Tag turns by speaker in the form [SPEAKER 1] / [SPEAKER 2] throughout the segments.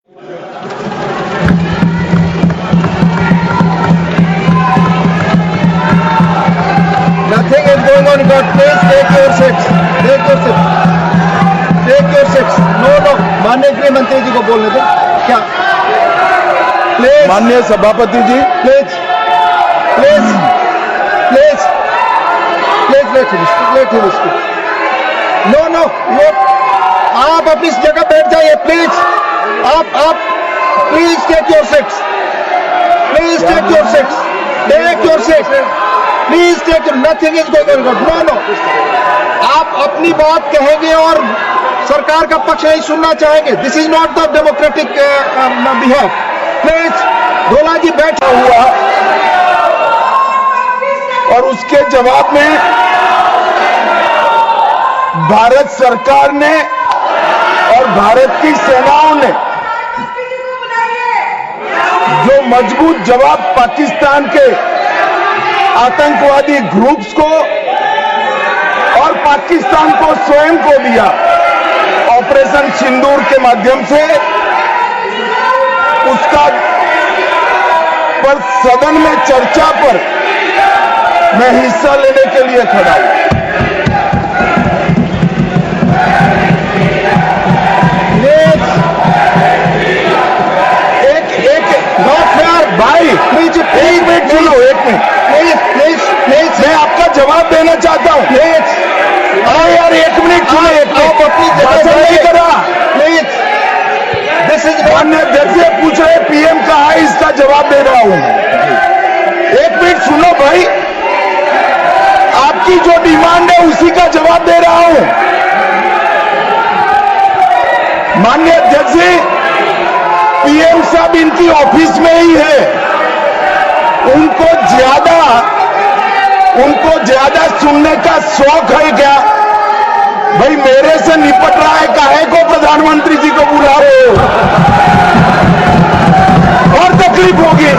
[SPEAKER 1] Nothing is going on, God. Please take your seats. Take your seats. Take your seats. No. माननीय गृह मंत्री जी को बोलने दो। क्या? Please.
[SPEAKER 2] माननीय सभापति जी,
[SPEAKER 1] Please. Please. Please. Please let him speak. Let him speak. No. आप अपनी जगह बैठ जाइए, प्लीज। आप please take your seats. Please take your seats. Take your seats. Please take your, nothing is going on. No. आप अपनी बात कहेंगे और सरकार का पक्ष नहीं सुनना चाहेंगे। This is not the democratic behave. Please धोला जी बैठा
[SPEAKER 2] हुआ और उसके जवाब में भारत सरकार ने और भारत की सेनाओं ने जो मजबूत जवाब पाकिस्तान के आतंकवादी ग्रुप्स को और पाकिस्तान को स्वयं को दिया ऑपरेशन सिंदूर के माध्यम से, उसका पर सदन में चर्चा पर मैं हिस्सा लेने के लिए खड़ा हूं। भाई प्लीज एक मिनट सुनो, एक मिनट प्लीज मैं आपका जवाब देना चाहता हूं। प्लीज हाँ यार, एक मिनट सुनो। आप अपनी जगह नहीं करा। प्लीज दिस इज माननीय अध्यक्ष से पूछ रहे पीएम कहा है, इसका जवाब दे रहा हूं। एक मिनट सुनो भाई, आपकी जो डिमांड है उसी का जवाब दे रहा हूं। माननीय अध्यक्ष जी, पीएम साहब इनकी ऑफिस में ही है। उनको ज्यादा सुनने का शौक है क्या? भाई मेरे से निपट रहा है, काहे को प्रधानमंत्री जी को बुला रहे हो? और तकलीफ होगी,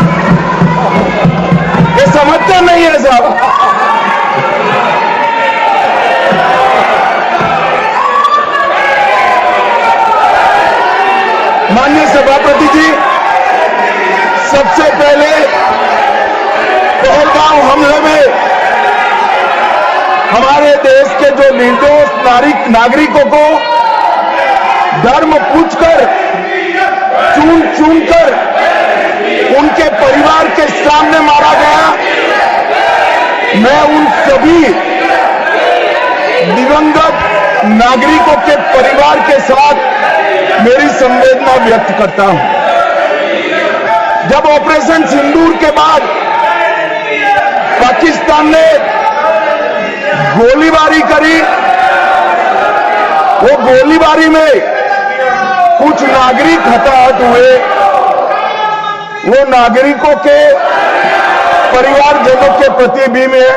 [SPEAKER 2] ये समझते नहीं है साहब। माननीय सभापति जी, सबसे पहले पहलगांव हमले में हमारे देश के जो निर्दोष नागरिकों को धर्म पूछकर, चुन कर उनके परिवार के सामने मारा गया। मैं उन सभी दिवंगत नागरिकों के परिवार के साथ मेरी संवेदना व्यक्त करता हूं। जब ऑपरेशन सिंदूर के बाद पाकिस्तान ने गोलीबारी करी, वो गोलीबारी में कुछ नागरिक हताहत हुए। वो नागरिकों के परिवारजनों के प्रति भी मैं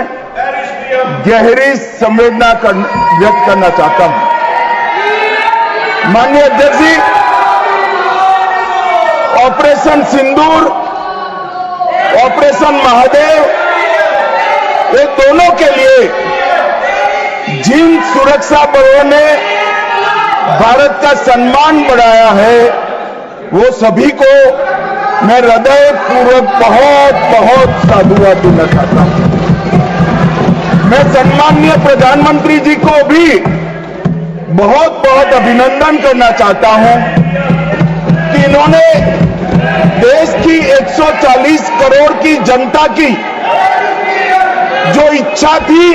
[SPEAKER 2] गहरी संवेदना व्यक्त करना चाहता हूं। माननीय अध्यक्ष जी, ऑपरेशन सिंदूर, ऑपरेशन महादेव, ये दोनों के लिए जिन सुरक्षा बलों ने भारत का सम्मान बढ़ाया है, वो सभी को मैं हृदय पूर्वक बहुत साधुवाद देना चाहता हूं। मैं सम्माननीय प्रधानमंत्री जी को भी बहुत अभिनंदन करना चाहता हूं कि इन्होंने देश की 140 करोड़ की जनता की जो इच्छा थी,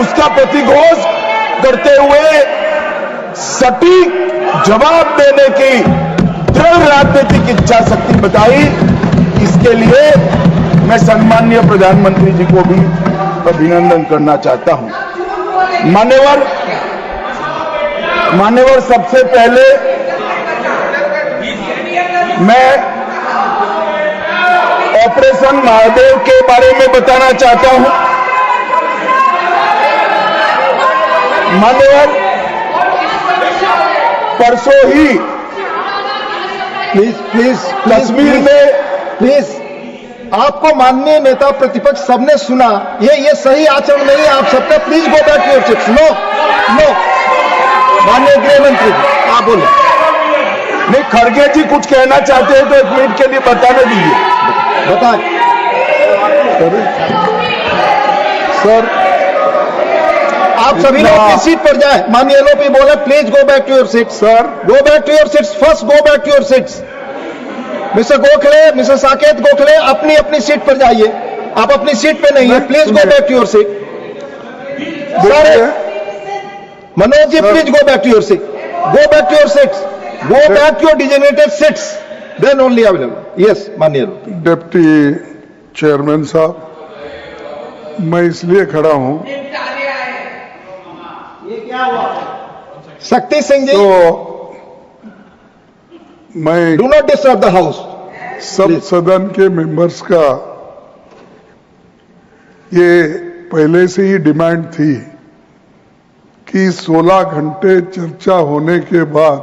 [SPEAKER 2] उसका प्रतिघोष करते हुए सटीक जवाब देने की दृढ़ राजनीतिक इच्छा शक्ति बताई। इसके लिए मैं सम्माननीय प्रधानमंत्री जी को भी अभिनंदन करना चाहता हूं। मान्यवर, सबसे पहले मैं ऑपरेशन महादेव के बारे में बताना चाहता हूं। मान्यवर, परसों ही
[SPEAKER 1] प्लीज
[SPEAKER 2] कश्मीर में
[SPEAKER 1] प्लीज आपको माननीय नेता प्रतिपक्ष सबने सुना, ये सही आचरण नहीं है आप सबका। Please go back to your seats. No माननीय गृह मंत्री आप बोले। नहीं,
[SPEAKER 2] खड़गे जी कुछ कहना चाहते हैं तो 1 मिनट के लिए बताने दीजिए।
[SPEAKER 1] बताएं
[SPEAKER 2] सर
[SPEAKER 1] आप सभी लोग अपनी सीट पर जाए। माननीय एलओपी बोले please go back to your seat.
[SPEAKER 2] Sir
[SPEAKER 1] go back to your seats, first go back to your seats. Mister Gokhale, mister Saket Gokhale, अपनी अपनी सीट पर जाइए। आप अपनी सीट पे नहीं है, please go back to your seat. Sir Manoj ji, please go back to your seat, go back to your seats, go back to your designated seats, then only available. Yes माननीय
[SPEAKER 3] डिप्टी चेयरमैन साहब, मैं इसलिए खड़ा हूं
[SPEAKER 1] शक्ति सिंह जी,
[SPEAKER 3] तो मैं
[SPEAKER 1] do not disturb the house.
[SPEAKER 3] सब सदन के मेंबर्स का ये पहले से ही डिमांड थी कि 16 घंटे चर्चा होने के बाद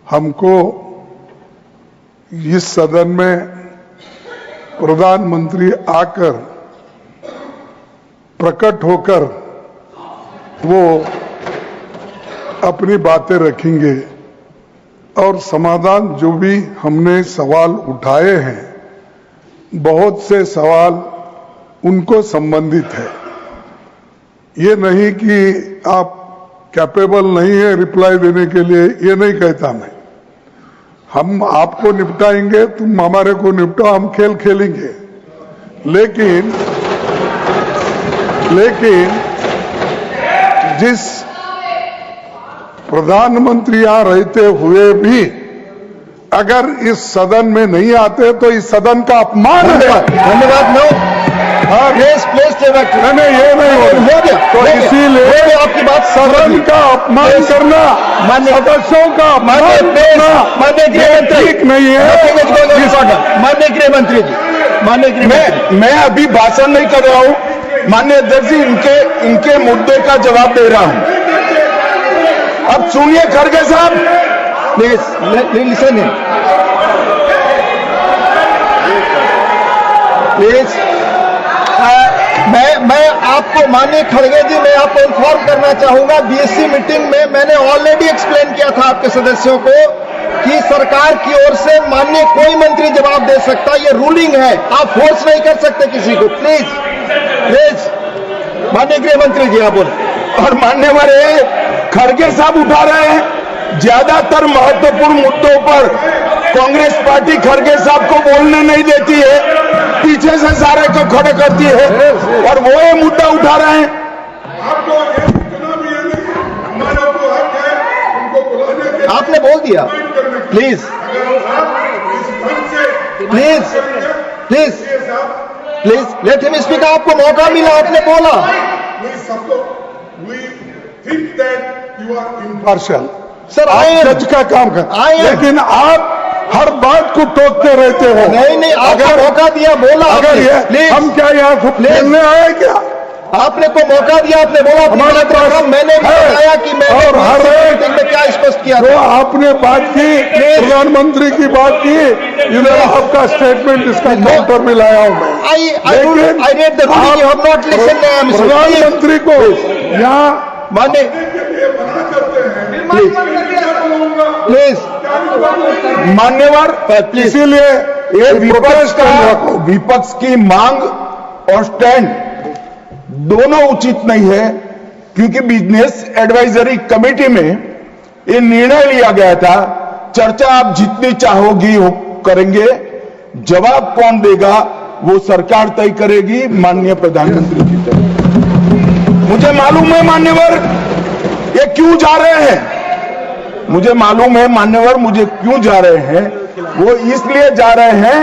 [SPEAKER 3] हमको इस सदन में प्रधानमंत्री आकर प्रकट होकर वो अपनी बातें रखेंगे और समाधान जो भी हमने सवाल उठाए हैं, बहुत से सवाल उनको संबंधित है। ये नहीं कि आप कैपेबल नहीं है रिप्लाई देने के लिए, ये नहीं कहता मैं। हम आपको निपटाएंगे, तुम हमारे को निपटाओ, हम खेल खेलेंगे। लेकिन जिस प्रधानमंत्री यहां रहते हुए भी अगर इस सदन में नहीं आते तो इस सदन का अपमान है।
[SPEAKER 1] धन्यवाद। नो प्लीज प्लीज
[SPEAKER 3] नहीं, ये नहीं हो गया। तो इसीलिए
[SPEAKER 1] आपकी बात
[SPEAKER 3] सदन का अपमान करना, सदस्यों का अपमान करना
[SPEAKER 1] माननीय गृह मंत्री
[SPEAKER 3] ठीक नहीं है।
[SPEAKER 1] माननीय गृह मंत्री जी, माननीय गृह
[SPEAKER 2] मैं अभी भाषण नहीं कर रहा हूं, माननीय अध्यक्ष जी इनके मुद्दे का जवाब दे रहा हूं। अब सुनिए खड़गे साहब,
[SPEAKER 1] प्लीज लिसन प्लीज। मैं आपको माननीय खड़गे जी, मैं आपको इन्फॉर्म करना चाहूंगा, बीएससी मीटिंग में मैंने ऑलरेडी एक्सप्लेन किया था आपके सदस्यों को कि सरकार की ओर से माननीय कोई मंत्री जवाब दे सकता, ये रूलिंग है, आप फोर्स नहीं कर सकते किसी को। प्लीज प्लीज माननीय गृह मंत्री जी आप बोले।
[SPEAKER 2] और मान्यवर खड़गे साहब उठा रहे हैं ज्यादातर महत्वपूर्ण मुद्दों पर कांग्रेस पार्टी खड़गे साहब को बोलने नहीं देती है, पीछे से सारे को खड़े करती है और वो ये मुद्दा उठा रहे हैं।
[SPEAKER 1] आपने बोल दिया। Please please please please let him speak. आपको मौका मिला, आपने बोला।
[SPEAKER 3] पार्शल
[SPEAKER 1] सर
[SPEAKER 3] आप जज का काम कर, लेकिन आप हर बात को टोकते रहते हो।
[SPEAKER 1] नहीं, आपको मौका दिया, बोला।
[SPEAKER 3] अगर ये हम क्या यहाँ को खेलने आए क्या?
[SPEAKER 1] आपने को मौका दिया, आपने बोला
[SPEAKER 3] हमारे पास
[SPEAKER 1] मैंने बताया कि मैंने
[SPEAKER 3] और हर
[SPEAKER 1] मीटिंग में क्या स्पष्ट किया
[SPEAKER 3] तो
[SPEAKER 1] था।
[SPEAKER 3] आपने बात की, प्रधानमंत्री की बात की, इधर आपका स्टेटमेंट इसका काउंटर में लाया हूं मैं।
[SPEAKER 1] I read the ruling, you have not listened, Mr.
[SPEAKER 3] प्रधानमंत्री को यहाँ
[SPEAKER 1] माने प्लीज
[SPEAKER 2] मान्यवर,
[SPEAKER 3] इसीलिए
[SPEAKER 2] ये विपक्ष की मांग और स्टैंड दोनों उचित नहीं है, क्योंकि बिजनेस एडवाइजरी कमेटी में ये निर्णय लिया गया था, चर्चा आप जितनी चाहोगी हो करेंगे, जवाब कौन देगा वो सरकार तय करेगी, माननीय प्रधानमंत्री की तरफ। मुझे मालूम है मान्यवर ये क्यों जा रहे हैं, मुझे मालूम है मान्यवर मुझे क्यों जा रहे हैं। वो इसलिए जा रहे हैं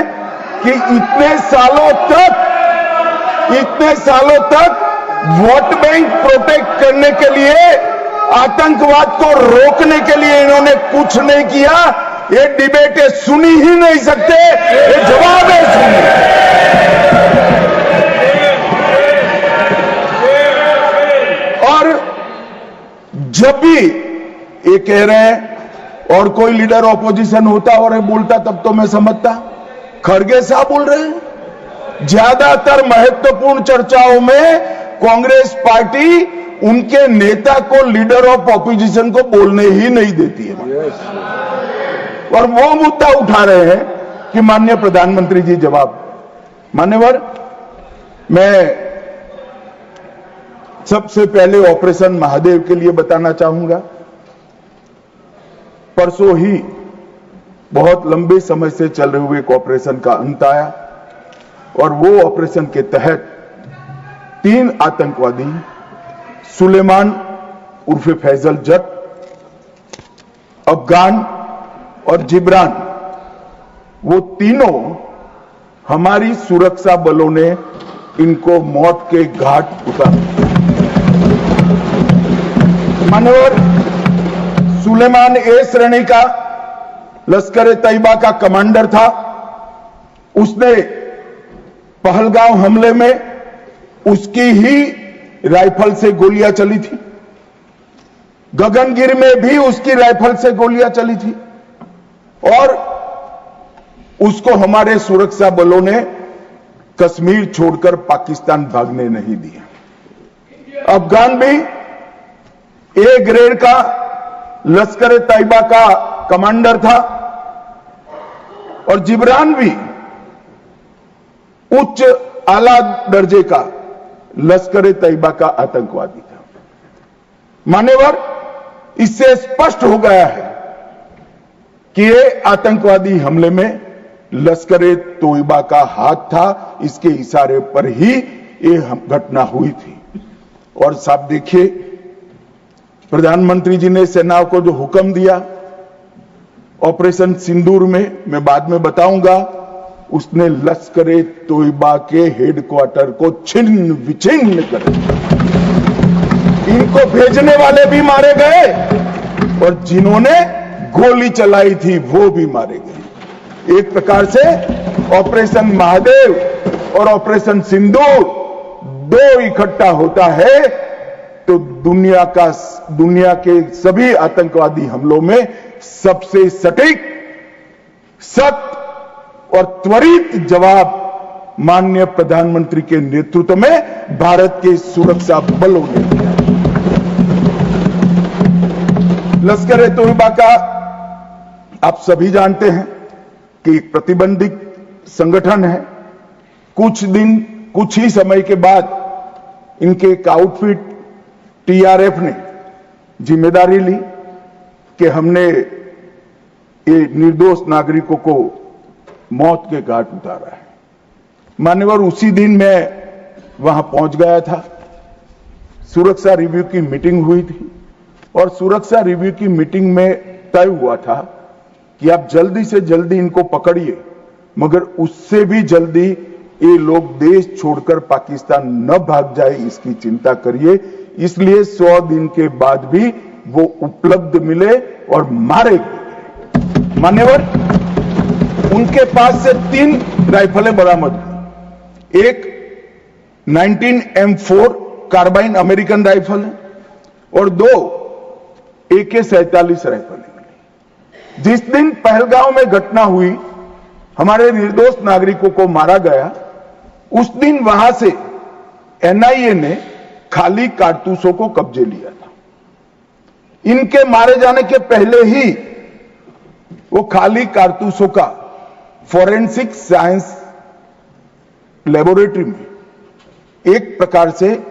[SPEAKER 2] कि इतने सालों तक वोट बैंक प्रोटेक्ट करने के लिए, आतंकवाद को रोकने के लिए इन्होंने कुछ नहीं किया। ये डिबेट सुनी ही नहीं सकते, ये जवाब है सुनिए। और जब भी ये कह रहे हैं और कोई लीडर ऑपोजिशन होता और ये बोलता तब तो मैं समझता, खड़गे साहब बोल रहे हैं ज्यादातर महत्वपूर्ण चर्चाओं में कांग्रेस पार्टी उनके नेता को, लीडर ऑफ ऑपोजिशन को बोलने ही नहीं देती है। और वो मुद्दा उठा रहे हैं कि माननीय प्रधानमंत्री जी जवाब। मान्यवर, मैं सबसे पहले ऑपरेशन महादेव के लिए बताना चाहूंगा। परसों ही बहुत लंबे समय से चल रहे हुए एक ऑपरेशन का अंत आया और वो ऑपरेशन के तहत 3 आतंकवादी सुलेमान उर्फे फैजल जट, अफगान और जिब्रान, वो तीनों हमारी सुरक्षा बलों ने इनको मौत के घाट उतारा। मान्यवर, सुलेमान ए श्रेणी का लश्कर ए तैयबा का कमांडर था। उसने पहलगांव हमले में उसकी ही राइफल से गोलियां चली थी। गगनगिर में भी उसकी राइफल से गोलियां चली थी और उसको हमारे सुरक्षा बलों ने कश्मीर छोड़कर पाकिस्तान भागने नहीं दिया। अफगान भी ए ग्रेड का लश्कर ए तैयबा का कमांडर था और जिब्रान भी उच्च आला दर्जे का लश्कर ए तैयबा का आतंकवादी था। मान्यवर, इससे स्पष्ट हो गया है कि ये आतंकवादी हमले में लश्कर ए तैयबा का हाथ था। इसके इशारे पर ही ये घटना हुई थी। और साहब देखिए, प्रधानमंत्री जी ने सेना को जो हुक्म दिया ऑपरेशन सिंदूर में, मैं बाद में बताऊंगा, उसने लश्कर ए तैयबा के हेडक्वार्टर को छिन्न विछिन्न कर दिया। इनको भेजने वाले भी मारे गए और जिन्होंने गोली चलाई थी वो भी मारे गए। एक प्रकार से ऑपरेशन महादेव और ऑपरेशन सिंदूर दो इकट्ठा होता है तो दुनिया के सभी आतंकवादी हमलों में सबसे सटीक, सख्त और त्वरित जवाब माननीय प्रधानमंत्री के नेतृत्व में भारत के सुरक्षा बलों ने दिया। लश्कर ए तैयबा का आप सभी जानते हैं कि एक प्रतिबंधित संगठन है। कुछ ही समय के बाद इनके एक आउटफिट टीआरएफ ने जिम्मेदारी ली कि हमने ये निर्दोष नागरिकों को मौत के घाट उतारा है। मान्यवर, उसी दिन मैं वहां पहुंच गया था। सुरक्षा रिव्यू की मीटिंग हुई थी और सुरक्षा रिव्यू की मीटिंग में तय हुआ था कि आप जल्दी से जल्दी इनको पकड़िए, मगर उससे भी जल्दी ये लोग देश छोड़कर पाकिस्तान न भाग जाए इसकी चिंता करिए। इसलिए 100 दिन के बाद भी वो उपलब्ध मिले और मारे गए। मान्यवर, उनके पास से 3 राइफलें बरामद हुई। एक 19M4 कार्बाइन अमेरिकन राइफल है और 2 AK-47 राइफलें मिली। जिस दिन पहलगांव में घटना हुई, हमारे निर्दोष नागरिकों को मारा गया, उस दिन वहां से एनआईए ने खाली कारतूसों को कब्जे लिया था। इनके मारे जाने के पहले ही वो खाली कारतूसों का फॉरेंसिक साइंस लेबोरेटरी में एक प्रकार से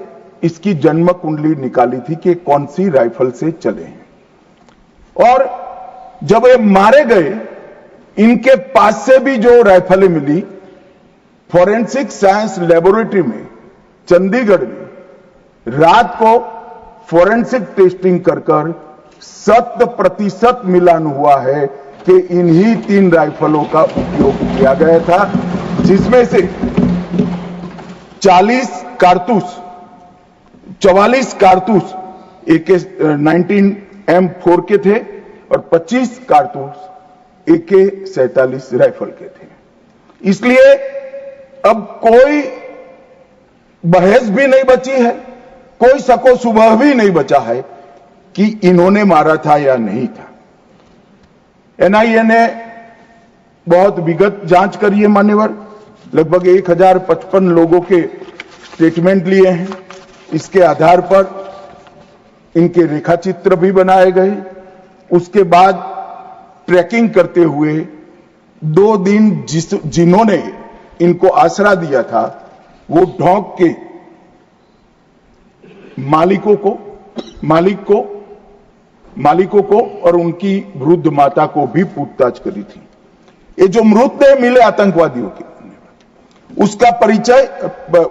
[SPEAKER 2] इसकी जन्म कुंडली निकाली थी कि कौन सी राइफल से चले हैं। और जब ये मारे गए, इनके पास से भी जो राइफलें मिली, फॉरेंसिक साइंस लेबोरेटरी में चंडीगढ़ में रात को फॉरेंसिक टेस्टिंग कर 100% मिलान हुआ है कि इन्हीं 3 राइफलों का उपयोग किया गया था, जिसमें से 44 कारतूस AK-19M4 के थे और 25 कारतूस AK-47 राइफल के थे। इसलिए अब कोई बहस भी नहीं बची है, कोई शको शुबह भी नहीं बचा है कि इन्होंने मारा था या नहीं था। एनआईए ने बहुत विगत जांच करी है मान्यवर, लगभग 1055 लोगों के स्टेटमेंट लिए हैं। इसके आधार पर इनके रेखाचित्र भी बनाए गए। उसके बाद ट्रैकिंग करते हुए 2 दिन जिन्होंने इनको आसरा दिया था वो ढोंक के मालिकों को और उनकी वृद्ध माता को भी पूछताछ करी थी। ये जो मृतदेह मिले आतंकवादियों के, उसका परिचय,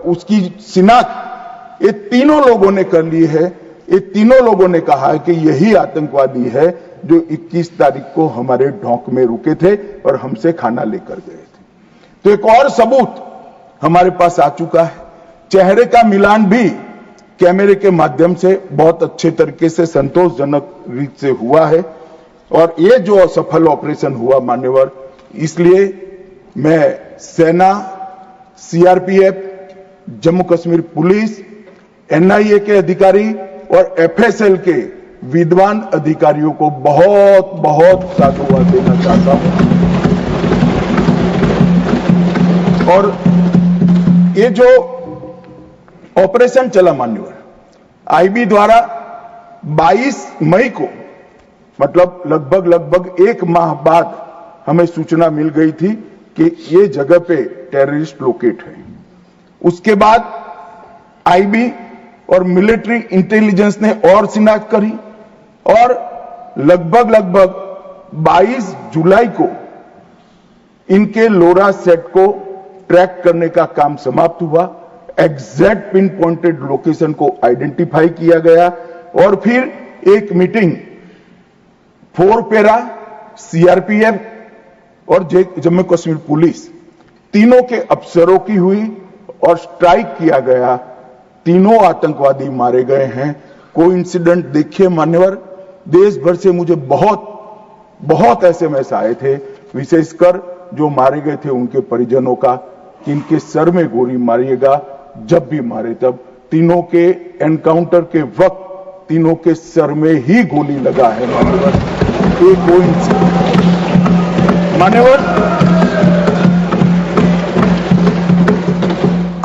[SPEAKER 2] उसकी शिनाख्त ये तीनों लोगों ने कर ली है। ये तीनों लोगों ने कहा है कि यही आतंकवादी है जो 21 तारीख को हमारे ढोंक में रुके थे और हमसे खाना लेकर गए थे। तो एक और सबूत हमारे पास आ चुका है। चेहरे का मिलान भी कैमरे के माध्यम से बहुत अच्छे तरीके से संतोषजनक रीत से हुआ है। और ये जो असफल ऑपरेशन हुआ मान्यवर, इसलिए मैं सेना, CRPF, Jammu Kashmir police, NIA के अधिकारी और एफएसएल के विद्वान अधिकारियों को बहुत बहुत साधुवाद देना चाहता हूं। और ये जो ऑपरेशन चला मान्यवर, आईबी द्वारा 22 मई को, मतलब लगभग 1 माह बाद हमें सूचना मिल गई थी कि ये जगह पे टेररिस्ट लोकेट है। उसके बाद आईबी और मिलिट्री इंटेलिजेंस ने और शिनाख्त करी और लगभग 22 जुलाई को इनके लोरा सेट को ट्रैक करने का काम समाप्त हुआ। एग्जैक्ट पिन पॉइंटेड लोकेशन को आइडेंटिफाई किया गया और फिर एक मीटिंग 4 पैरा, सीआरपीएफ और जम्मू कश्मीर पुलिस तीनों के अफसरों की हुई और स्ट्राइक किया गया। तीनों आतंकवादी मारे गए हैं। कोइंसिडेंट देखिए मान्यवर, देश भर से मुझे बहुत एसएमएस आए थे, विशेषकर जो मारे गए थे उनके परिजनों का, कि इनके सर में गोली मारिएगा, जब भी मारे तब। तीनों के एनकाउंटर के वक्त तीनों के सर में ही गोली लगा है मान्यवर। ये कोइंसिडेंट मान्यवर,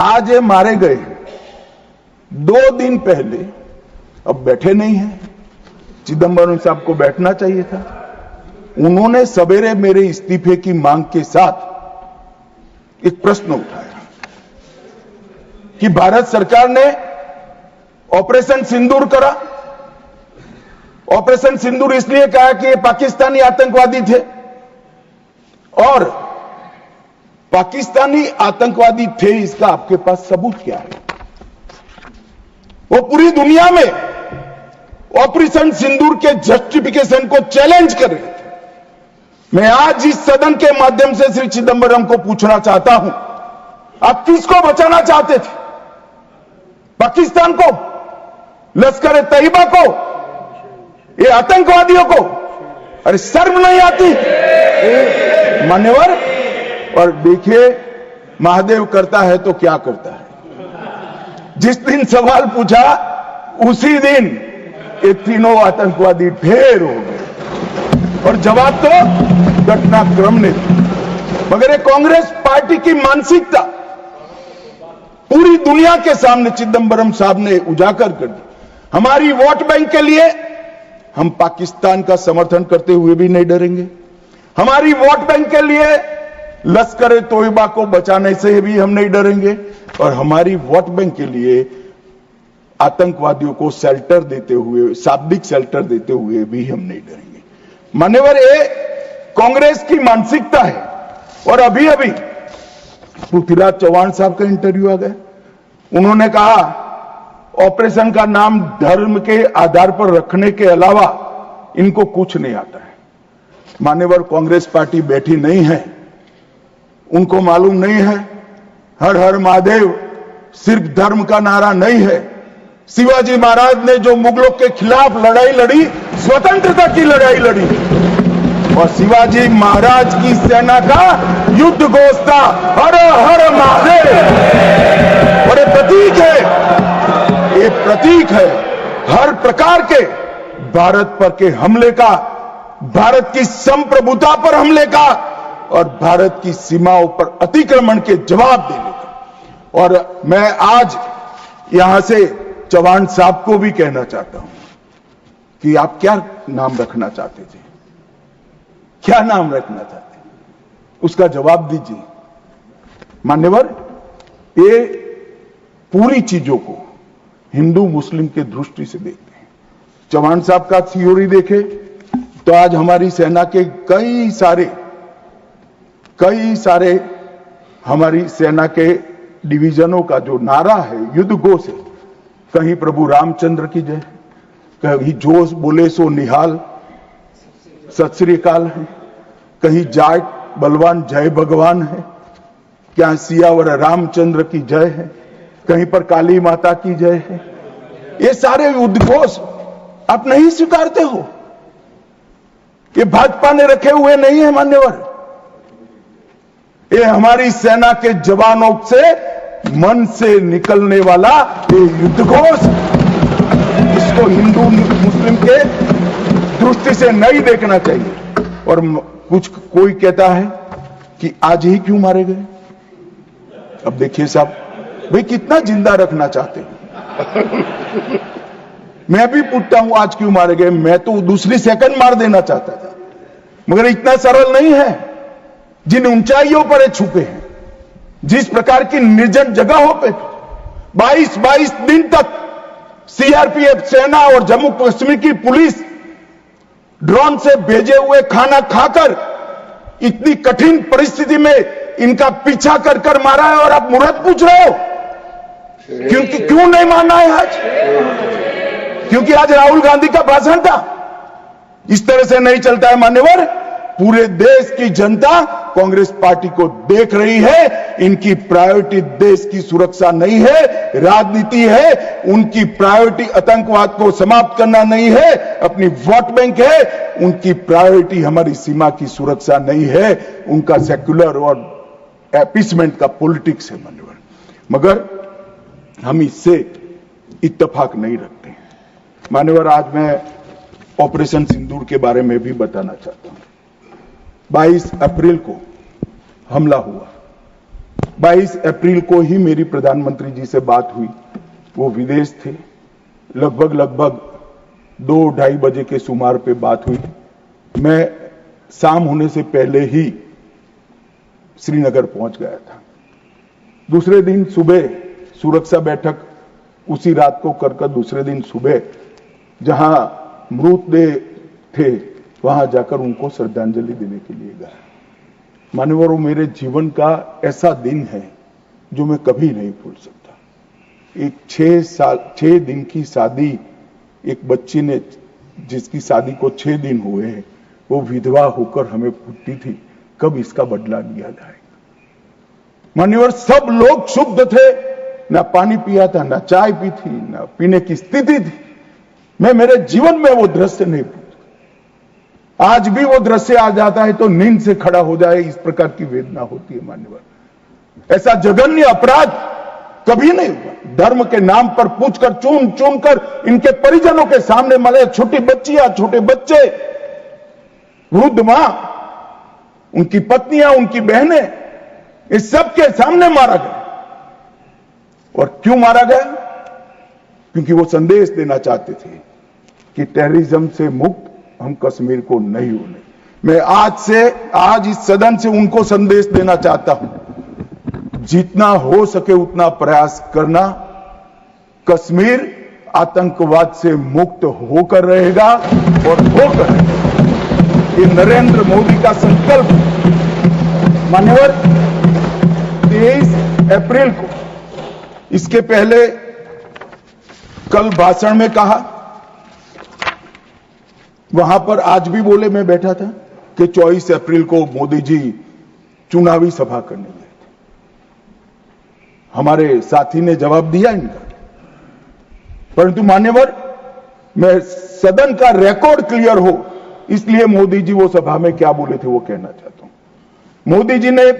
[SPEAKER 2] आज ये मारे गए 2 दिन पहले, अब बैठे नहीं हैं। चिदंबरम साहब को बैठना चाहिए था। उन्होंने सवेरे मेरे इस्तीफे की मांग के साथ एक प्रश्न उठाया कि भारत सरकार ने ऑपरेशन सिंदूर करा। ऑपरेशन सिंदूर इसलिए कहा कि ये पाकिस्तानी आतंकवादी थे, और पाकिस्तानी आतंकवादी थे इसका आपके पास सबूत क्या है? वो पूरी दुनिया में ऑपरेशन सिंदूर के जस्टिफिकेशन को चैलेंज कर रहे थे। मैं आज इस सदन के माध्यम से श्री चिदंबरम को पूछना चाहता हूं, आप किसको बचाना चाहते थे? पाकिस्तान को, लश्कर तैयबा को, ये आतंकवादियों को? अरे शर्म नहीं आती मान्यवर? और देखिए महादेव करता है तो क्या करता है। जिस दिन सवाल पूछा उसी दिन ये तीनों आतंकवादी ढेर हो गए, और जवाब तो घटनाक्रम ने दिया। मगर ये कांग्रेस पार्टी की मानसिकता पूरी दुनिया के सामने चिदंबरम साहब ने उजागर कर दी। हमारी वोट बैंक के लिए हम पाकिस्तान का समर्थन करते हुए भी नहीं डरेंगे। हमारी वोट बैंक के लिए लश्कर तोयबा को बचाने से भी हम नहीं डरेंगे, और हमारी वोट बैंक के लिए आतंकवादियों को शेल्टर देते हुए, शाब्दिक शेल्टर देते हुए भी हम नहीं डरेंगे। मान्यवर, ये कांग्रेस की मानसिकता है। और अभी पृथ्वीराज चौहान साहब का इंटरव्यू आ गया, उन्होंने कहा ऑपरेशन का नाम धर्म के आधार पर रखने के अलावा इनको कुछ नहीं आता है। मान्यवर, कांग्रेस पार्टी बैठी नहीं है, उनको मालूम नहीं है हर हर महादेव सिर्फ धर्म का नारा नहीं है। शिवाजी महाराज ने जो मुगलों के खिलाफ लड़ाई लड़ी, स्वतंत्रता की लड़ाई लड़ी, और शिवाजी महाराज की सेना का युद्ध घोष था हर हर महादेव। और ये प्रतीक है हर प्रकार के भारत पर के हमले का, भारत की संप्रभुता पर हमले का, और भारत की सीमाओं पर अतिक्रमण के जवाब देने का। और मैं आज यहां से चौहान साहब को भी कहना चाहता हूं कि आप क्या नाम रखना चाहते थे, क्या नाम रखना चाहते हैं, उसका जवाब दीजिए। मान्यवर, ये पूरी चीजों को हिंदू मुस्लिम के दृष्टि से देखते हैं। चौहान साहब का थ्योरी देखे तो आज हमारी सेना के कई सारे हमारी सेना के डिवीजनों का जो नारा है, युद्ध घोष है, कहीं प्रभु रामचंद्र की जय, कहीं जोश बोले सो निहाल सत श्री अकाल है, कहीं जाट बलवान जय भगवान है, क्या सियावर रामचंद्र की जय है, कहीं पर काली माता की जय है। ये सारे उद्घोष आप नहीं स्वीकारते हो, ये भाजपा ने रखे हुए नहीं है मान्यवर। ये हमारी सेना के जवानों से मन से निकलने वाला ये युद्धघोष, इसको हिंदू मुस्लिम के दृष्टि से नहीं देखना चाहिए। और कोई कहता है कि आज ही क्यों मारे गए। अब देखिए साहब, भाई कितना जिंदा रखना चाहते हैं। मैं भी पूछता हूं आज क्यों मारे गए, मैं तो दूसरी सेकंड मार देना चाहता था, मगर इतना सरल नहीं है। जिन ऊंचाइयों पर छुपे हैं, जिस प्रकार की निर्जन जगहों पे 22 दिन तक सीआरपीएफ सेना और जम्मू कश्मीर की पुलिस ड्रोन से भेजे हुए खाना खाकर इतनी कठिन परिस्थिति में इनका पीछा कर मारा है, और आप मुहूर्त पूछ रहे हो क्योंकि क्यों नहीं मानना है आज? क्योंकि आज राहुल गांधी का भाषण था। इस तरह से नहीं चलता है मान्यवर। पूरे देश की जनता कांग्रेस पार्टी को देख रही है। इनकी प्रायोरिटी देश की सुरक्षा नहीं है, राजनीति है। उनकी प्रायोरिटी आतंकवाद को समाप्त करना नहीं है, अपनी वोट बैंक है। उनकी प्रायोरिटी हमारी सीमा की सुरक्षा नहीं है, उनका सेक्युलर और अपीसमेंट का पॉलिटिक्स है मान्यवर। मगर हम इससे इत्तेफाक नहीं रखते मान्यवर। आज मैं ऑपरेशन सिंदूर के बारे में भी बताना चाहता हूं। 22 अप्रैल को हमला हुआ। 22 अप्रैल को ही मेरी प्रधानमंत्री जी से बात हुई। वो विदेश थे। लगभग 2-2:30 बजे के सुमार पे बात हुई। मैं शाम होने से पहले ही श्रीनगर पहुंच गया था। दूसरे दिन सुबह सुरक्षा बैठक उसी रात को कर दूसरे दिन सुबह जहां मृतदेह थे वहां जाकर उनको श्रद्धांजलि देने के लिए गया। मान्यवर, वो मेरे जीवन का ऐसा दिन है जो मैं कभी नहीं भूल सकता। एक 6 दिन की शादी, एक बच्ची ने जिसकी शादी को 6 दिन हुए हैं, वो विधवा होकर हमें पूछती थी कब इसका बदला लिया जाएगा। मान्यवर, सब लोग शुद्ध थे, ना पानी पिया था, ना चाय पी थी, ना पीने की स्थिति थी। मैं मेरे जीवन में वो दृश्य नहीं भूलता। आज भी वो दृश्य आ जाता है तो नींद से खड़ा हो जाए, इस प्रकार की वेदना होती है मान्यवर। ऐसा जघन्य अपराध कभी नहीं हुआ। धर्म के नाम पर पूछकर चुन कर इनके परिजनों के सामने मरे, छोटी बच्चियां, छोटे बच्चे, वृद्ध मां, उनकी पत्नियां, उनकी बहनें, इस सब के सामने मारा गया। और क्यों मारा गया? क्योंकि वो संदेश देना चाहते थे कि टेररिज्म से मुक्त हम कश्मीर को नहीं होने। मैं आज इस सदन से उनको संदेश देना चाहता हूं, जितना हो सके उतना प्रयास करना। कश्मीर आतंकवाद से मुक्त होकर रहेगा और होकर ये नरेंद्र मोदी का संकल्प। मान्यवर, 23 अप्रैल को, इसके पहले कल भाषण में कहा, वहां पर आज भी बोले, मैं बैठा था, कि 24 अप्रैल को मोदी जी चुनावी सभा करने गए थे। हमारे साथी ने जवाब दिया इनका। परंतु मान्यवर, मैं सदन का रिकॉर्ड क्लियर हो इसलिए मोदी जी वो सभा में क्या बोले थे वो कहना चाहता हूं। मोदी जी ने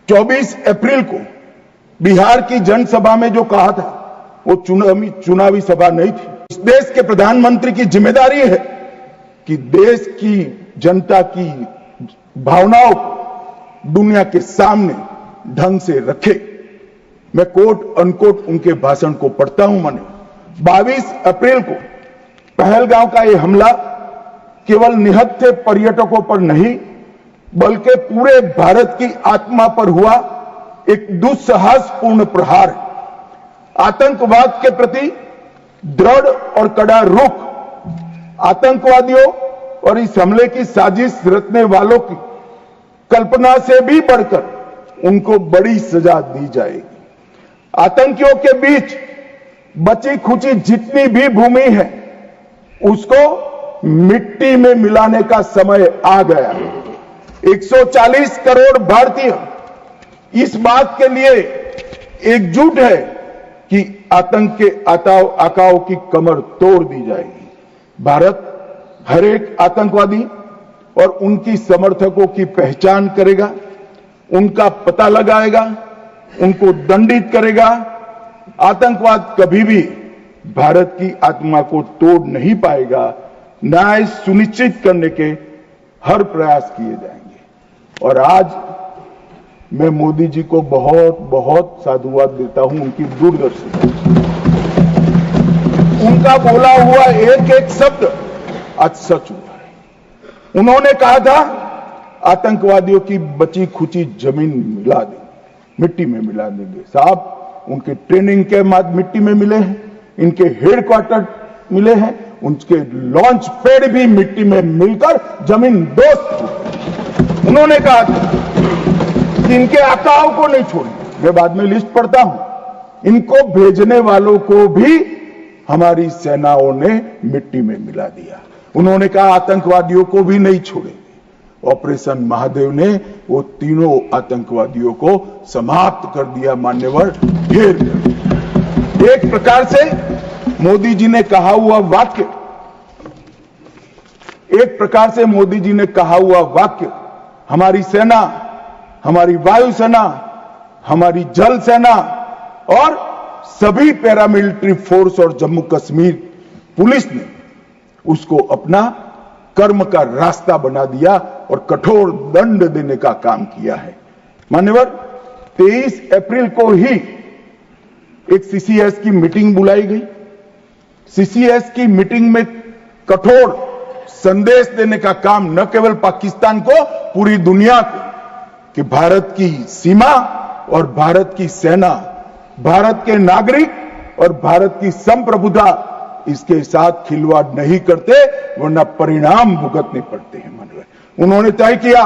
[SPEAKER 2] 24 अप्रैल को बिहार की जनसभा में जो कहा था वो चुनावी सभा नहीं थी। इस देश के प्रधानमंत्री की जिम्मेदारी है कि देश की जनता की भावनाओं को दुनिया के सामने ढंग से रखे। मैं कोट अनकोट उनके भाषण को पढ़ता हूं। मैंने 22 अप्रैल को पहलगांव का ये हमला केवल निहत्थे पर्यटकों पर नहीं बल्कि पूरे भारत की आत्मा पर हुआ एक दुस्साहसपूर्ण प्रहार है। आतंकवाद के प्रति दृढ़ और कड़ा रुख, आतंकवादियों और इस हमले की साजिश रचने वालों की कल्पना से भी बढ़कर उनको बड़ी सजा दी जाएगी। आतंकियों के बीच बची खुची जितनी भी भूमि है उसको मिट्टी में मिलाने का समय आ गया है। 140 करोड़ भारतीय इस बात के लिए एकजुट है कि आतंक के आकाओं की कमर तोड़ दी जाएगी। भारत हर एक आतंकवादी और उनकी समर्थकों की पहचान करेगा, उनका पता लगाएगा, उनको दंडित करेगा। आतंकवाद कभी भी भारत की आत्मा को तोड़ नहीं पाएगा। न्याय सुनिश्चित करने के हर प्रयास किए जाएंगे। और आज मैं मोदी जी को बहुत बहुत साधुवाद देता हूं उनकी दूरदर्शी, उनका बोला हुआ एक एक शब्द आज सच हुआ है। उन्होंने कहा था आतंकवादियों की बची खुची जमीन मिला देंगे, मिट्टी में मिला देंगे। साहब, उनके ट्रेनिंग के बाद मिट्टी में मिले हैं, इनके हेडक्वार्टर मिले हैं, उनके लॉन्च पैड भी मिट्टी में मिलकर जमीन दोस्त। उन्होंने कहा था कि इनके आकाओं को नहीं छोड़ेंगे। मैं बाद में लिस्ट पढ़ता हूं। इनको भेजने वालों को भी हमारी सेनाओं ने मिट्टी में मिला दिया। उन्होंने कहा आतंकवादियों को भी नहीं छोड़ेंगे। ऑपरेशन महादेव ने वो तीनों आतंकवादियों को समाप्त कर दिया। मान्यवर, घेर कर। एक प्रकार से मोदी जी ने कहा हुआ वाक्य, एक प्रकार से मोदी जी ने कहा हुआ वाक्य हमारी सेना, हमारी वायुसेना, हमारी जल सेना और सभी पैरामिलिट्री फोर्स और जम्मू कश्मीर पुलिस ने उसको अपना कर्म का रास्ता बना दिया और कठोर दंड देने का काम किया है। मान्यवर, 23 अप्रैल को ही एक सीसीएस की मीटिंग बुलाई गई। सीसीएस की मीटिंग में कठोर संदेश देने का काम न केवल पाकिस्तान को, पूरी दुनिया को, कि भारत की सीमा और भारत की सेना, भारत के नागरिक और भारत की संप्रभुता इसके साथ खिलवाड़ नहीं करते, वरना परिणाम भुगतने पड़ते हैं। मानव, उन्होंने तय किया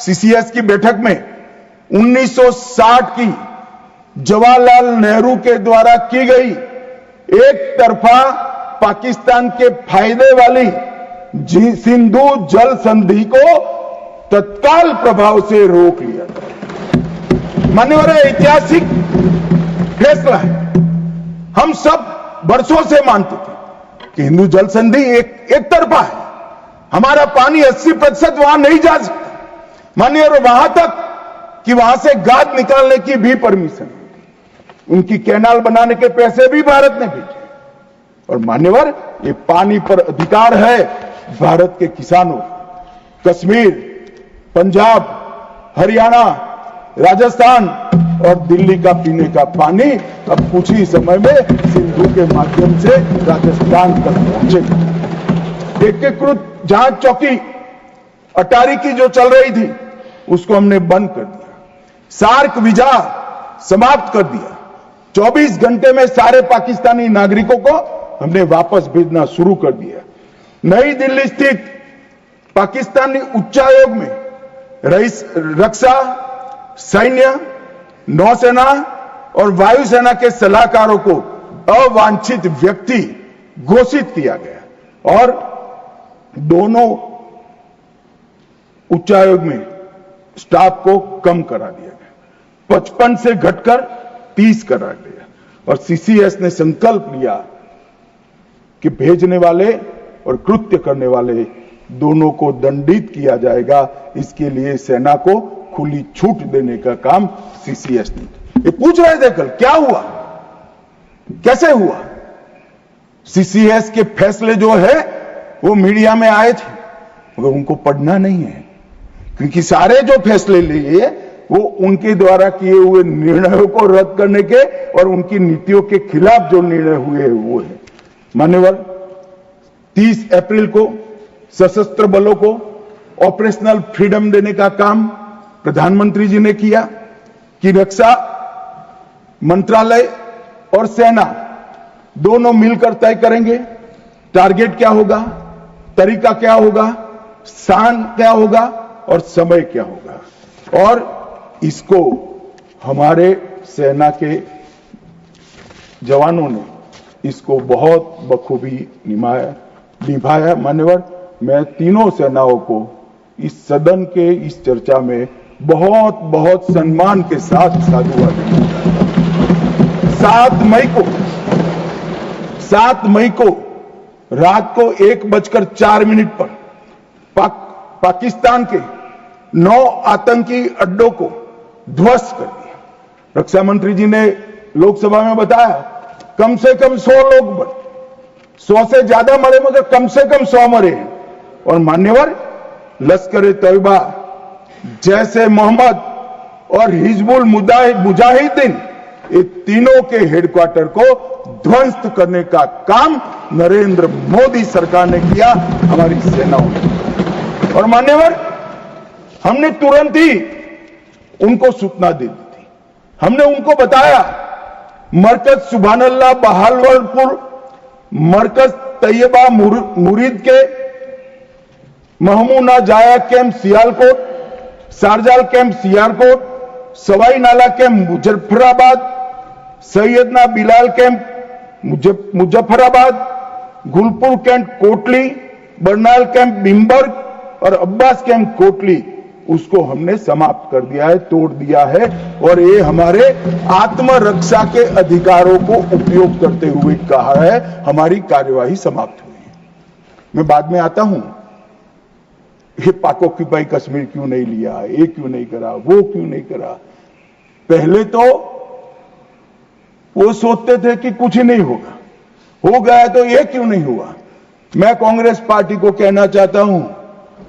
[SPEAKER 2] सीसीएस की बैठक में 1960 की जवाहरलाल नेहरू के द्वारा की गई एक तरफा पाकिस्तान के फायदे वाली सिंधु जल संधि को तत्काल प्रभाव से रोक लिया था। मान्यवर, ऐतिहासिक फैसला है। हम सब वर्षों से मानते थे कि हिंदू जल संधि एक तरफा है, हमारा पानी 80% वहां नहीं जा सकता। मान्यवर, वहां तक कि वहां से गाद निकालने की भी परमिशन, उनकी कैनाल बनाने के पैसे भी भारत ने भेजे। और मान्यवर, ये पानी पर अधिकार है भारत के किसानों। कश्मीर, पंजाब, हरियाणा, राजस्थान और दिल्ली का पीने का पानी अब कुछ ही समय में सिंधु के माध्यम से राजस्थान तक पहुंचेगा। एकीकृत जांच चौकी अटारी की जो चल रही थी उसको हमने बंद कर दिया। सार्क वीजा समाप्त कर दिया। 24 घंटे में सारे पाकिस्तानी नागरिकों को हमने वापस भेजना शुरू कर दिया। नई दिल्ली स्थित पाकिस्तानी उच्चायोग में रक्षा, सैन्य, नौसेना और वायुसेना के सलाहकारों को अवांछित व्यक्ति घोषित किया गया और दोनों उच्चायोग में स्टाफ को कम करा दिया गया। 55 से घटकर 30 करा गया। और सीसीएस ने संकल्प लिया कि भेजने वाले और कृत्य करने वाले दोनों को दंडित किया जाएगा। इसके लिए सेना को खुली छूट देने का काम सीसीएस ने। ये पूछ रहे थे कल, क्या हुआ, कैसे हुआ? सीसीएस के फैसले जो है वो मीडिया में आए थे, मगर उनको पढ़ना नहीं है, क्योंकि सारे जो फैसले लिए वो उनके द्वारा किए हुए निर्णयों को रद्द करने के और उनकी नीतियों के खिलाफ जो निर्णय हुए वो है। मान्यवर, 30 अप्रैल को सशस्त्र बलों को ऑपरेशनल फ्रीडम देने का काम प्रधानमंत्री जी ने किया कि रक्षा मंत्रालय और सेना दोनों मिलकर तय करेंगे टारगेट क्या होगा, तरीका क्या होगा, स्थान क्या होगा और समय क्या होगा। और इसको हमारे सेना के जवानों ने इसको बहुत बखूबी निभाया। मान्यवर, मैं तीनों सेनाओं को इस सदन के इस चर्चा में बहुत बहुत सम्मान के साथ साधुवाद देता हूं। 7 मई को रात को 1:04 पर पाकिस्तान के 9 आतंकी अड्डों को ध्वस्त कर दिया। रक्षा मंत्री जी ने लोकसभा में बताया कम से कम 100 लोग मरे, 100 से ज्यादा मरे मगर कम से कम 100 मरे। और मान्यवर, लश्कर तैयबा जैसे मोहम्मद और हिजबुल मुजाहिदीन, ये तीनों के हेडक्वार्टर को ध्वस्त करने का काम नरेंद्र मोदी सरकार ने किया, हमारी सेनाओं ने। और मान्यवर, हमने तुरंत ही उनको सूचना दे दी थी। हमने उनको बताया मरकज सुभानअल्लाह बहावलपुर, मरकज तैयबा मुरीद के Mehmoona Joya camp Sialkot, Sarjal camp Sialkot, Sawai Nala camp Muzaffarabad, Syedna Bilal camp Muzaffarabad, Gulpur camp Kotli, Barnala camp Bhimber और अब्बास कैंप कोटली, उसको हमने समाप्त कर दिया है, तोड़ दिया है। और ये हमारे आत्मरक्षा के अधिकारों को उपयोग करते हुए कहा है, हमारी कार्यवाही समाप्त हुई है। मैं बाद में आता हूं, ये पाक ऑक्यूपाई कश्मीर क्यों नहीं लिया, ये क्यों नहीं करा, वो क्यों नहीं करा। पहले तो वो सोचते थे कि कुछ ही नहीं होगा, हो गया तो ये क्यों नहीं हुआ। मैं कांग्रेस पार्टी को कहना चाहता हूं,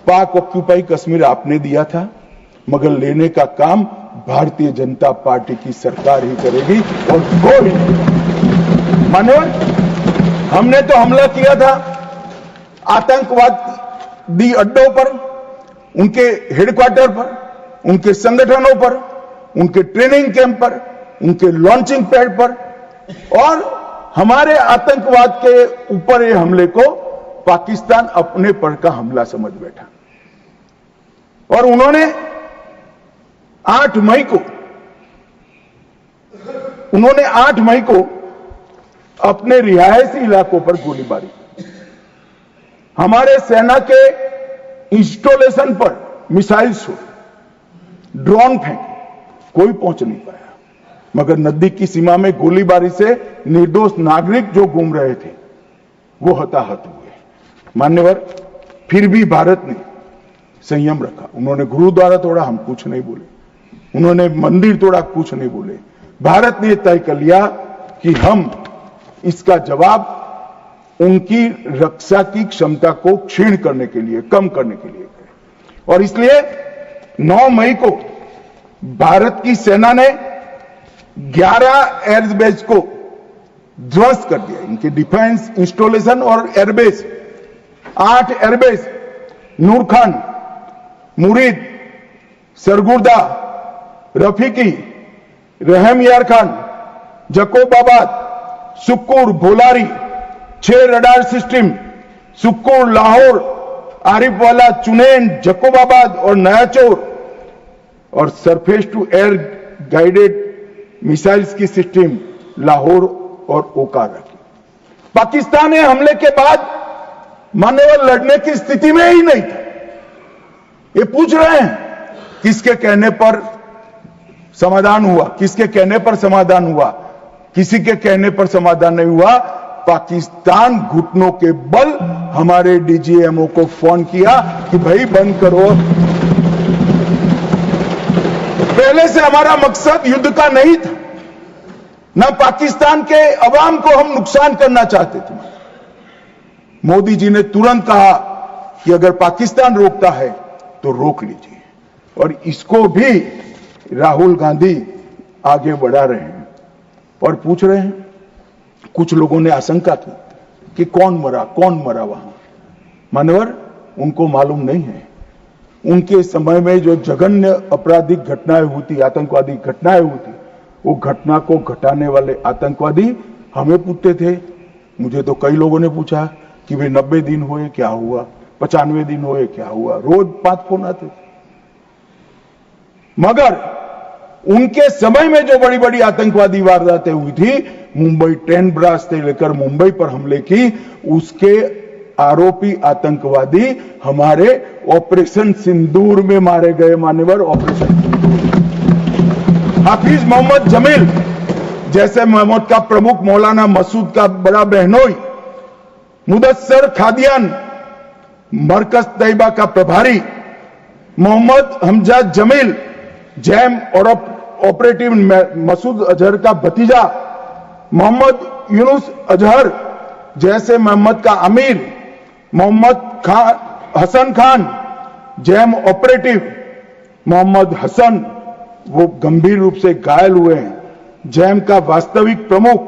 [SPEAKER 2] पाक ऑक्यूपाई कश्मीर आपने दिया था, मगर लेने का काम भारतीय जनता पार्टी की सरकार ही करेगी और कोई नहीं। मानव, हमने तो हमला किया था आतंकवादी अड्डों पर, उनके हेडक्वार्टर पर, उनके संगठनों पर, उनके ट्रेनिंग कैंप पर, उनके लॉन्चिंग पैड पर, और हमारे आतंकवाद के ऊपर ये हमले को पाकिस्तान अपने पर का हमला समझ बैठा। और उन्होंने 8 मई को अपने रिहायशी इलाकों पर गोलीबारी की। हमारे सेना के इंस्टॉलेशन पर मिसाइल छोड़ी, ड्रोन फेंके, कोई पहुंच नहीं पाया। मगर नजदीक की सीमा में गोलीबारी से निर्दोष नागरिक जो घूम रहे थे वो हताहत हुए। मान्यवर, फिर भी भारत ने संयम रखा। उन्होंने गुरुद्वारा तोड़ा, हम कुछ नहीं बोले। उन्होंने मंदिर तोड़ा, कुछ नहीं बोले। भारत ने तय कर लिया कि हम इसका जवाब उनकी रक्षा की क्षमता को क्षीण करने के लिए, कम करने के लिए करें। और इसलिए 9 मई को भारत की सेना ने 11 एयरबेस को ध्वस्त कर दिया, इनके डिफेंस इंस्टॉलेशन और airbase. 8 airbase Nur Khan, Murid, Sargodha, Rafiqui, Rahim Yar Khan, Jacobabad, Sukkur, Bholari, 6 radar system, Sukkur, Lahore, Arifwala, Chunian, Jacobabad और नयाचौर, और surface to air guided missiles की सिस्टम लाहौर और ओकारा की। पाकिस्तान ने हमले के बाद मान्यवर लड़ने की स्थिति में ही नहीं था। ये पूछ रहे हैं किसके कहने पर समाधान हुआ, किसके कहने पर समाधान हुआ। किसी के कहने पर समाधान नहीं हुआ। पाकिस्तान घुटनों के बल हमारे डीजीएमओ को फोन किया कि भाई बंद करो। पहले से हमारा मकसद युद्ध का नहीं था, ना पाकिस्तान के अवाम को हम नुकसान करना चाहते थे। मोदी जी ने तुरंत कहा कि अगर पाकिस्तान रोकता है तो रोक लीजिए, और इसको भी राहुल गांधी आगे बढ़ा रहे हैं और पूछ रहे हैं। कुछ लोगों ने आशंका की कि कौन मरा वहां। मानवर, उनको मालूम नहीं है। उनके समय में जो जघन्य आपराधिक घटनाएं हुई थी, आतंकवादी घटनाएं हुई थी, वो घटना को घटाने वाले आतंकवादी हमें पूछते थे। मुझे तो कई लोगों ने पूछा कि भाई 90 दिन हुए क्या हुआ, 95 दिन हुए क्या हुआ, रोज 5 फोन आते थे। मगर उनके समय में जो बड़ी बड़ी आतंकवादी वारदातें हुई थी, मुंबई ट्रेन ब्लास्ट से लेकर मुंबई पर हमले की, उसके आरोपी आतंकवादी हमारे ऑपरेशन सिंदूर में मारे गए। मान्यवर, ऑपरेशन हाफिज मोहम्मद जमील जैसे मोहम्मद का प्रमुख, मौलाना मसूद का बड़ा बहनोई, मुदस्सर खादियान मरकज तैयबा का प्रभारी, मोहम्मद हमजा जमील जैम और ऑपरेटिव मसूद अजहर का भतीजा, मोहम्मद यूनुस अजहर जैसे मोहम्मद का अमीर, मोहम्मद हसन खान जैम ऑपरेटिव, मोहम्मद हसन वो गंभीर रूप से घायल हुए हैं, जैम का वास्तविक प्रमुख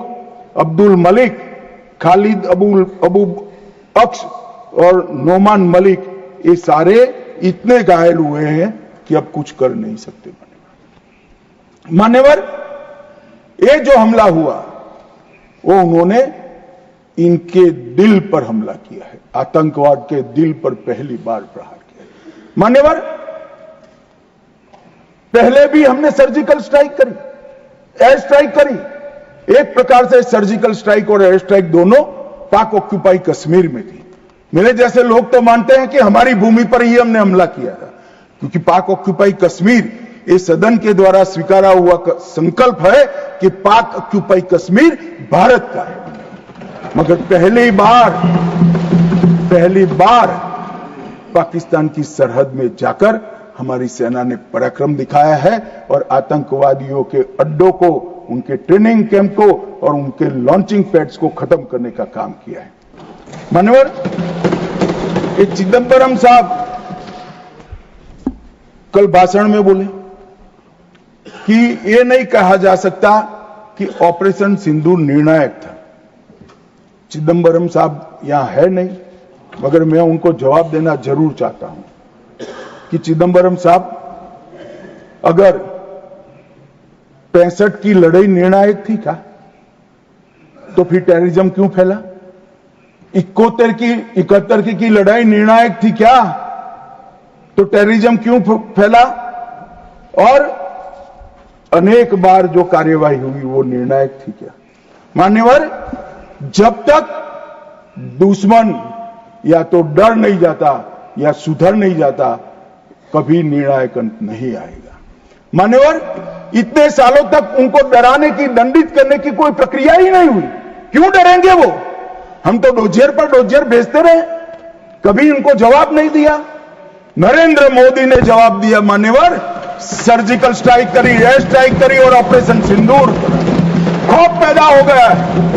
[SPEAKER 2] अब्दुल मलिक, खालिद अबू अक्स और नोमान मलिक, ये सारे इतने घायल हुए हैं कि अब कुछ कर नहीं सकते। मान्यवर, ये जो हमला हुआ वो उन्होंने इनके दिल पर हमला किया है, आतंकवाद के दिल पर पहली बार प्रहार किया है। मान्यवर, पहले भी हमने सर्जिकल स्ट्राइक करी, एयर स्ट्राइक करी। एक प्रकार से सर्जिकल स्ट्राइक और एयर स्ट्राइक दोनों पाक ऑक्यूपाई कश्मीर में थी। मेरे जैसे लोग तो मानते हैं कि हमारी भूमि पर ही हमने हमला किया था, क्योंकि पाक ऑक्यूपाई कश्मीर इस सदन के द्वारा स्वीकारा हुआ संकल्प है कि पाक ऑक्यूपाई कश्मीर भारत का है। मगर पहली बार पाकिस्तान की सरहद में जाकर हमारी सेना ने पराक्रम दिखाया है और आतंकवादियों के अड्डों को, उनके ट्रेनिंग कैंप को और उनके लॉन्चिंग पैड्स को खत्म करने का काम किया है। मान्यवर, ये चिदंबरम साहब कल भाषण में बोले कि ये नहीं कहा जा सकता कि ऑपरेशन सिंदूर निर्णायक था। चिदंबरम साहब यहां है नहीं, मगर मैं उनको जवाब देना जरूर चाहता हूं कि चिदंबरम साहब, अगर 65 की लड़ाई निर्णायक थी क्या, तो फिर टेररिज्म क्यों फैला? 71 की लड़ाई निर्णायक थी क्या, तो टेररिज्म क्यों फैला? और अनेक बार जो कार्यवाही हुई वो निर्णायक थी क्या? मान्यवर, जब तक दुश्मन या तो डर नहीं जाता या सुधर नहीं जाता, कभी निर्णायक अंत नहीं आएगा। मान्यवर, इतने सालों तक उनको डराने की, दंडित करने की कोई प्रक्रिया ही नहीं हुई। क्यों डरेंगे वो? हम तो डोजियर पर डोजियर भेजते रहे, कभी उनको जवाब नहीं दिया। नरेंद्र मोदी ने जवाब दिया। मान्यवर, सर्जिकल स्ट्राइक करी, एयर स्ट्राइक करी और ऑपरेशन सिंदूर, खौफ पैदा हो गया है।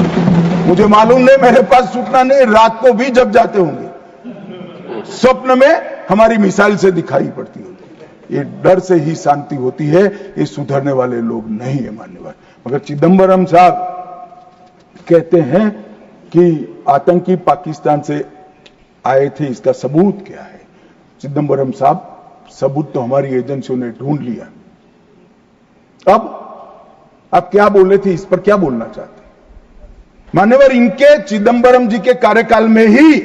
[SPEAKER 2] मुझे मालूम नहीं, मेरे पास सूचना नहीं, रात को भी जब जाते होंगे, स्वप्न में हमारी मिसाइल से दिखाई पड़ती होगी। ये डर से ही शांति होती है, ये सुधरने वाले लोग नहीं है। मान्यवर, मगर चिदंबरम साहब कहते हैं कि आतंकी पाकिस्तान से आए थे, इसका सबूत क्या है? चिदंबरम साहब, सबूत तो हमारी एजेंसियों ने ढूंढ लिया। अब आप क्या बोले थे, इस पर क्या बोलना चाहते? मान्यवर, इनके चिदंबरम जी के कार्यकाल में ही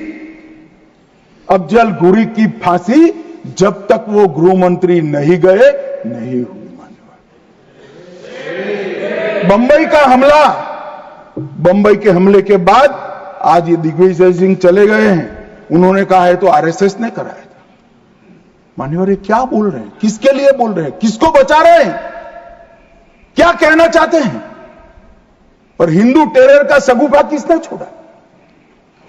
[SPEAKER 2] अफजल गुरी की फांसी जब तक वो गृह मंत्री नहीं गए नहीं हुई। मान्यवर, बंबई का हमला, बंबई के हमले के बाद आज ये दिग्विजय सिंह चले गए हैं, उन्होंने कहा है तो आरएसएस ने कराया था। मान्यवर, ये क्या बोल रहे हैं? किसके लिए बोल रहे हैं? किसको बचा रहे हैं? क्या कहना चाहते हैं? और हिंदू टेरर का सगुफा किसने छोड़ा?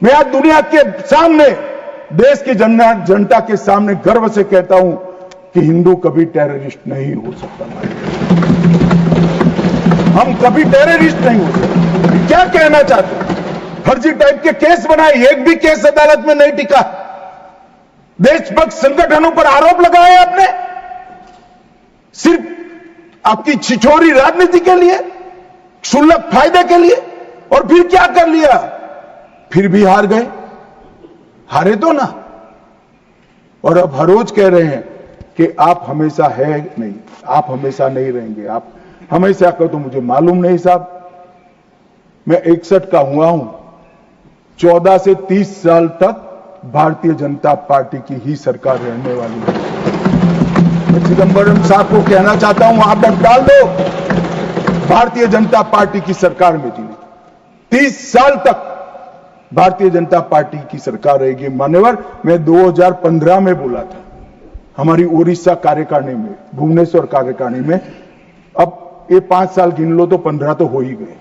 [SPEAKER 2] मैं आज दुनिया के सामने, देश की जनता के सामने गर्व से कहता हूं कि हिंदू कभी टेररिस्ट नहीं हो सकता। हम कभी टेररिस्ट नहीं हो सकते। क्या कहना चाहते हैं? फर्जी टाइप के केस बनाए, एक भी केस अदालत में नहीं टिका। देशभक्त संगठनों पर आरोप लगाए आपने, सिर्फ आपकी छिछोरी राजनीति के लिए, क्षुल्लक फायदे के लिए। और फिर क्या कर लिया? फिर भी हार गए। हारे तो ना, और अब हर रोज कह रहे हैं कि आप हमेशा है नहीं, आप हमेशा नहीं रहेंगे, आप हमेशा कहो तो मुझे मालूम नहीं साहब। मैं 61 का हुआ हूं, 14 से 30 साल तक भारतीय जनता पार्टी की ही सरकार रहने वाली है। मैं चिदंबरम साहब को कहना चाहता हूं, आप वोट डाल दो, भारतीय जनता पार्टी की सरकार में जी 30 साल तक भारतीय जनता पार्टी की सरकार रहेगी। मान्यवर, मैं 2015 में बोला था हमारी उड़ीसा कार्यकारिणी में, भुवनेश्वर कार्यकारिणी में। अब ये 5 साल गिन लो तो 15 तो हो ही गए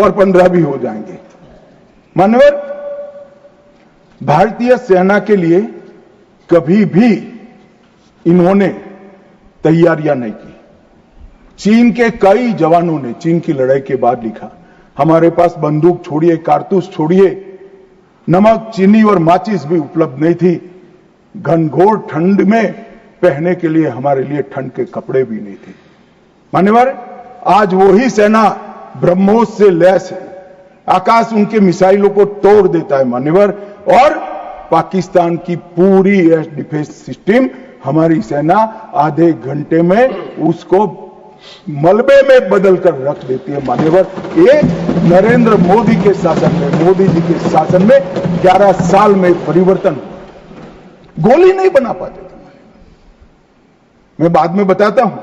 [SPEAKER 2] और 15 भी हो जाएंगे। मान्यवर, भारतीय सेना के लिए कभी भी इन्होंने तैयारियां नहीं की। चीन के कई जवानों ने चीन की लड़ाई के बाद लिखा, हमारे पास बंदूक छोड़िए, कारतूस छोड़िए, नमक, चीनी और माचिस भी उपलब्ध नहीं थी। घनघोर ठंड में पहनने के लिए हमारे लिए ठंड के कपड़े भी नहीं थे। मान्यवर, आज वही सेना ब्रह्मोस से लैस है, आकाश उनके मिसाइलों को तोड़ देता है मान्यवर, और पाकिस्तान की पूरी एयर डिफेंस सिस्टम हमारी सेना आधे घंटे में उसको मलबे में बदलकर रख देती है मान्यवर। ये नरेंद्र मोदी के शासन में, मोदी जी के शासन में 11 साल में परिवर्तन, गोली नहीं बना पाते थे। मैं बाद में बताता हूं,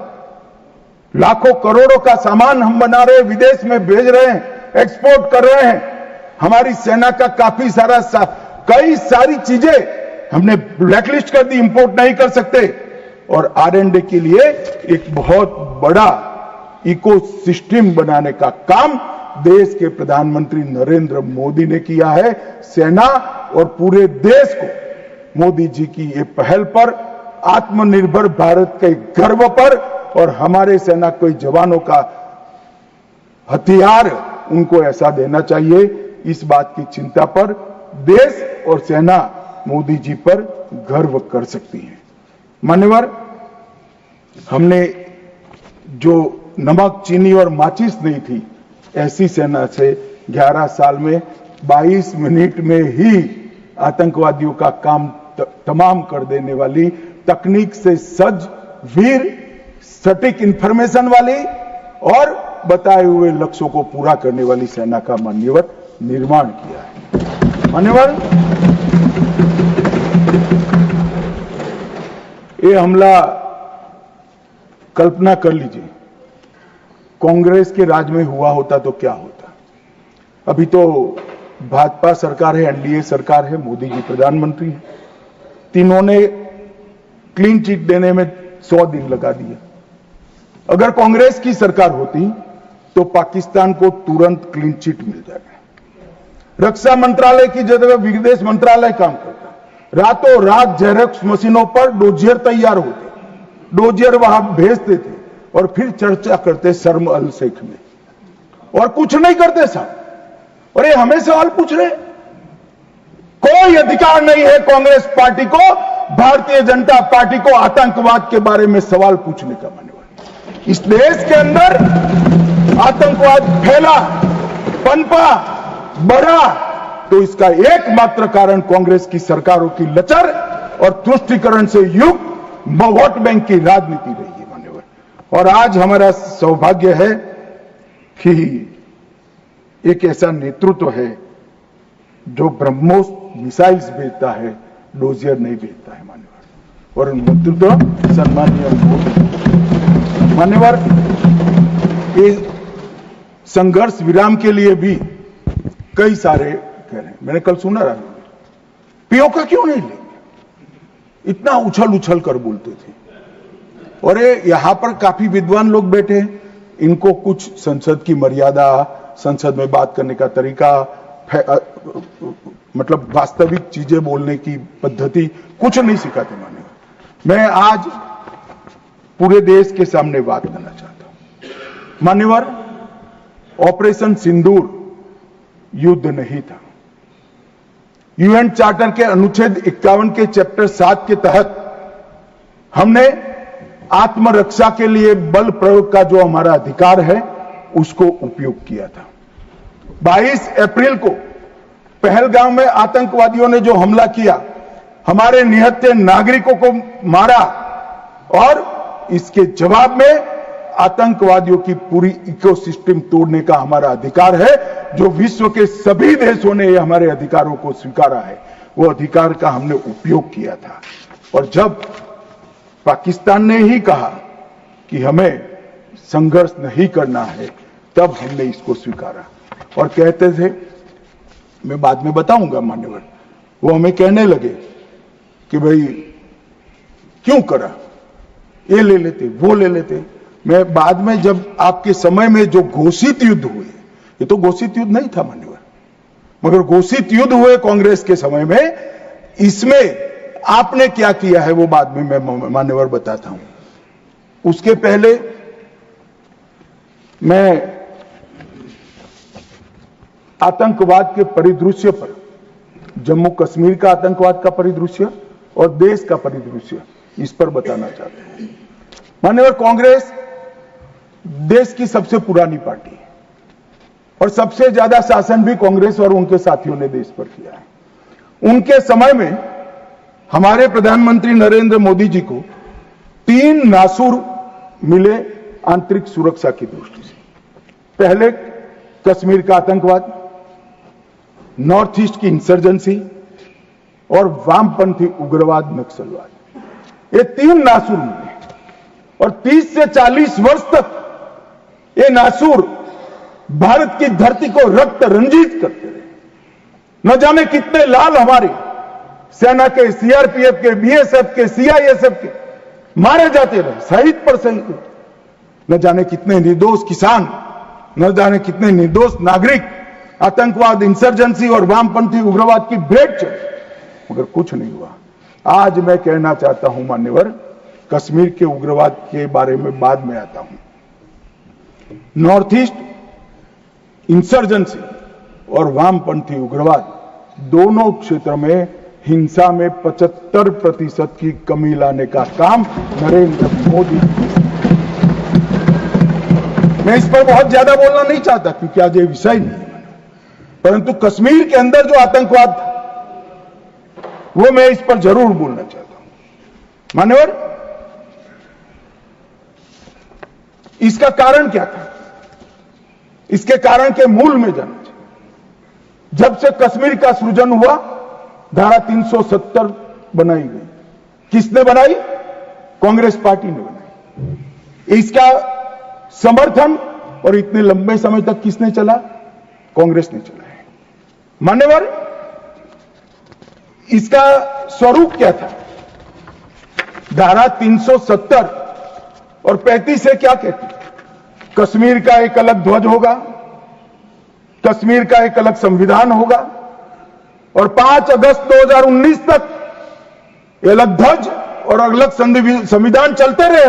[SPEAKER 2] लाखों करोड़ों का सामान हम बना रहे हैं, विदेश में भेज रहे हैं, एक्सपोर्ट कर रहे हैं। हमारी सेना का काफी सारा कई सारी चीजें हमने ब्लैकलिस्ट कर दी, इंपोर्ट नहीं कर सकते। और R&D के लिए एक बहुत बड़ा इकोसिस्टम बनाने का काम देश के प्रधानमंत्री नरेंद्र मोदी ने किया है। सेना और पूरे देश को मोदी जी की ये पहल पर, आत्मनिर्भर भारत के गर्व पर और हमारे सेना के जवानों का हथियार उनको ऐसा देना चाहिए, इस बात की चिंता पर देश और सेना मोदी जी पर गर्व कर सकती है। मान्यवर, हमने जो नमक, चीनी और माचिस नहीं थी, ऐसी सेना से 11 साल में 22 मिनट में ही आतंकवादियों का काम तमाम कर देने वाली, तकनीक से सज्ज, वीर, सटीक इंफॉर्मेशन वाली और बताए हुए लक्ष्यों को पूरा करने वाली सेना का मान्यवर निर्माण किया है। मान्यवर, ये हमला कल्पना कर लीजिए, कांग्रेस के राज में हुआ होता तो क्या होता। अभी तो भाजपा सरकार है, एनडीए सरकार है, मोदी जी प्रधानमंत्री है, तीनों ने क्लीन चिट देने में 100 दिन लगा दिए। अगर कांग्रेस की सरकार होती तो पाकिस्तान को तुरंत क्लीन चिट मिल जाएगा। रक्षा मंत्रालय की जगह विदेश मंत्रालय काम करता, रातों रात जेरोक्स मशीनों पर डोजियर तैयार होते, डोजियर वहां भेजते थे और फिर चर्चा करते शर्म अल शेख में, और कुछ नहीं करते साहब। और ये हमें सवाल पूछ रहे, कोई अधिकार नहीं है कांग्रेस पार्टी को, भारतीय जनता पार्टी को आतंकवाद के बारे में सवाल पूछने का। मान्यवर, इस देश के अंदर आतंकवाद फैला, पनपा, बढ़ा, तो इसका एकमात्र कारण कांग्रेस की सरकारों की लचर और तुष्टीकरण से युक्त वोट बैंक की राजनीति रही है मान्यवर। और आज हमारा सौभाग्य है कि एक ऐसा नेतृत्व है जो ब्रह्मोस मिसाइल्स भेजता है, डोजियर नहीं भेजता है मान्यवर, और नेतृत्व सम्मानीय मोदी। मान्यवर, ये संघर्ष विराम के लिए भी कई सारे कह रहे हैं, मैंने कल सुना रहा, पीओके क्यों नहीं लेंगे, इतना उछल उछल कर बोलते थे। और ये यहां पर काफी विद्वान लोग बैठे हैं, इनको कुछ संसद की मर्यादा, संसद में बात करने का तरीका, मतलब वास्तविक चीजें बोलने की पद्धति कुछ नहीं सिखाते मान्यवर। मैं आज पूरे देश के सामने बात करना चाहता हूं मान्यवर, ऑपरेशन सिंदूर युद्ध नहीं था। यूएन चार्टर के अनुच्छेद 51 के चैप्टर 7 के तहत हमने आत्मरक्षा के लिए बल प्रयोग का जो हमारा अधिकार है उसको उपयोग किया था। 22 अप्रैल को पहलगाम में आतंकवादियों ने जो हमला किया, हमारे निहत्थे नागरिकों को मारा और इसके जवाब में आतंकवादियों की पूरी इकोसिस्टम तोड़ने का हमारा अधिकार है। जो विश्व के सभी देशों ने हमारे अधिकारों को स्वीकारा है, वो अधिकार का हमने उपयोग किया था। और जब पाकिस्तान ने ही कहा कि हमें संघर्ष नहीं करना है, तब हमने इसको स्वीकारा। और कहते थे, मैं बाद में बताऊंगा मान्यवर, वो हमें कहने लगे कि भाई क्यों करा, ये ले लेते वो ले लेते। मैं बाद में जब आपके समय में जो घोषित युद्ध हुए, ये तो घोषित युद्ध नहीं था मान्यवर, मगर घोषित युद्ध हुए कांग्रेस के समय में, इसमें आपने क्या किया है वो बाद में मैं मान्यवर बताता हूं। उसके पहले मैं आतंकवाद के परिदृश्य पर, जम्मू कश्मीर का आतंकवाद का परिदृश्य और देश का परिदृश्य, इस पर बताना चाहता हूं। मान्यवर, कांग्रेस देश की सबसे पुरानी पार्टी है और सबसे ज्यादा शासन भी कांग्रेस और उनके साथियों ने देश पर किया है। उनके समय में हमारे प्रधानमंत्री नरेंद्र मोदी जी को 3 नासूर मिले आंतरिक सुरक्षा की दृष्टि से। पहले कश्मीर का आतंकवाद, नॉर्थ ईस्ट की इंसर्जेंसी और वामपंथी उग्रवाद नक्सलवाद, ये 3 नासूर मिले। और 30 से 40 वर्ष तक ये नासूर भारत की धरती को रक्त रंजित करते रहे। न जाने कितने लाल हमारे सेना के, सीआरपीएफ के, बीएसएफ के, सीआईएसएफ के मारे जाते रहे, शहीद पर शहीद। न जाने कितने निर्दोष किसान, न जाने कितने निर्दोष नागरिक आतंकवाद, इंसर्जेंसी और वामपंथी उग्रवाद की भेंट चढ़े, मगर कुछ नहीं हुआ। आज मैं कहना चाहता हूं मान्यवर, कश्मीर के उग्रवाद के बारे में बाद में आता हूं। नॉर्थ ईस्ट इंसर्जेंसी और वामपंथी उग्रवाद दोनों क्षेत्र में हिंसा में 75% की कमी लाने का काम नरेंद्र मोदी। मैं इस पर बहुत ज्यादा बोलना नहीं चाहता क्योंकि आज ये विषय नहीं है, परंतु कश्मीर के अंदर जो आतंकवाद था वो मैं इस पर जरूर बोलना चाहता हूं। मान्यवर, इसका कारण क्या था? इसके कारण के मूल में जाना चाहिए। जब से कश्मीर का सृजन हुआ, धारा 370 बनाई गई। किसने बनाई? कांग्रेस पार्टी ने बनाई। इसका समर्थन और इतने लंबे समय तक किसने चला? कांग्रेस ने चला है। मान्यवर, इसका स्वरूप क्या था? धारा 370 और 35 से क्या कहती? कश्मीर का एक अलग ध्वज होगा, कश्मीर का एक अलग संविधान होगा और 5 अगस्त 2019 तक ये अलग ध्वज और अलग संविधान चलते रहे।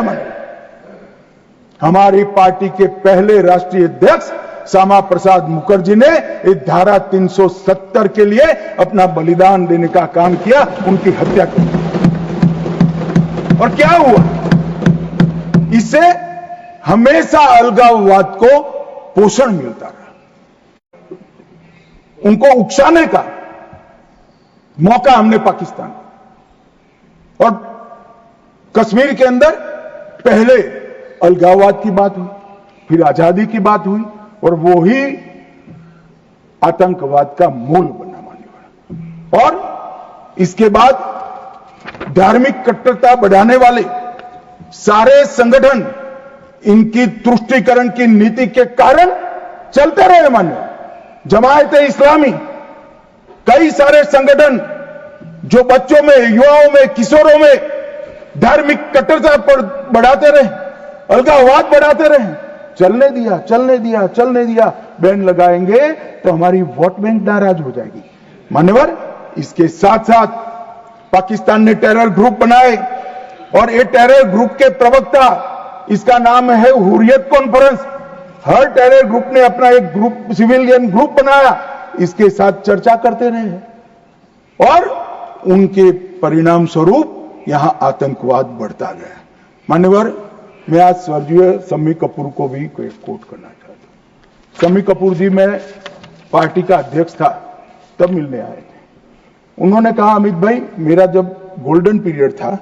[SPEAKER 2] हमारी पार्टी के पहले राष्ट्रीय अध्यक्ष श्यामा प्रसाद मुखर्जी ने इस धारा 370 के लिए अपना बलिदान देने का काम किया, उनकी हत्या की। और क्या हुआ? इससे हमेशा अलगाववाद को पोषण मिलता रहा, उनको उकसाने का मौका हमने पाकिस्तान और कश्मीर के अंदर पहले अलगाववाद की बात हुई, फिर आजादी की बात हुई और वो ही आतंकवाद का मूल बना मान्यवर। और इसके बाद धार्मिक कट्टरता बढ़ाने वाले सारे संगठन इनकी तुष्टीकरण की नीति के कारण चलते रहे। मान्यवर, जमायते इस्लामी, कई सारे संगठन जो बच्चों में, युवाओं में, किशोरों में धार्मिक कट्टरता पर बढ़ाते रहे, अलगाववाद बढ़ाते रहे, चलने दिया, चलने दिया, चलने दिया। बैन लगाएंगे तो हमारी वोट बैंक नाराज हो जाएगी। मान्यवर, इसके साथ साथ पाकिस्तान ने टेरर ग्रुप बनाए और ये टेरर ग्रुप के प्रवक्ता, इसका नाम है हुर्रियत कॉन्फ्रेंस। हर टेरर ग्रुप ने अपना एक ग्रुप, सिविलियन ग्रुप बनाया, इसके साथ चर्चा करते रहे और उनके परिणाम स्वरूप यहां आतंकवाद बढ़ता गया। मान्यवर, मैं आज स्वर्गीय शम्मी कपूर को भी कोट करना चाहता हूं। शम्मी कपूर जी, मैं पार्टी का अध्यक्ष था तब मिलने आए थे। उन्होंने कहा अमित भाई मेरा जब गोल्डन पीरियड था,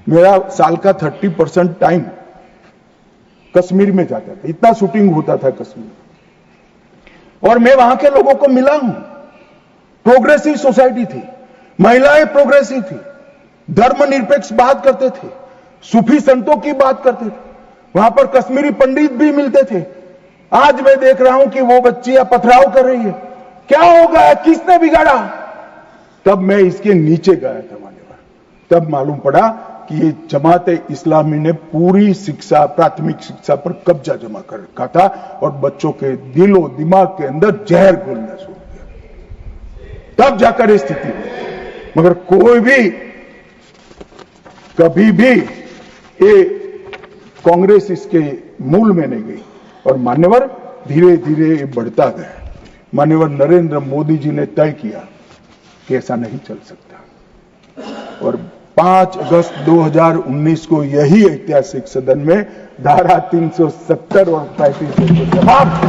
[SPEAKER 2] मेरा साल का 30% टाइम कश्मीर में जाता था, इतना शूटिंग होता था कश्मीर, और मैं वहां के लोगों को मिला हूं। प्रोग्रेसिव सोसाइटी थी, महिलाएं प्रोग्रेसिव थी, धर्मनिरपेक्ष बात करते थे, सूफी संतों की बात करते थे, वहां पर कश्मीरी पंडित भी मिलते थे। आज मैं देख रहा हूं कि वो बच्चियां पथराव कर रही है। क्या होगा, किसने बिगाड़ा? तब मैं इसके नीचे गया था मान्यवर, तब मालूम पड़ा कि ये जमात इस्लामी ने पूरी शिक्षा, प्राथमिक शिक्षा पर कब्जा जमा कर रखा था और बच्चों के दिलो दिमाग के अंदर जहर घोलना शुरू किया, तब जाकर ये स्थिति हुई। मगर कोई भी कभी भी ये कांग्रेस इसके मूल में नहीं गई और मान्यवर धीरे धीरे ये बढ़ता गया। मान्यवर नरेंद्र मोदी जी ने तय किया कि ऐसा नहीं चल सकता और 5 अगस्त 2019 को यही ऐतिहासिक सदन में धारा 370 और 35 समाप्त,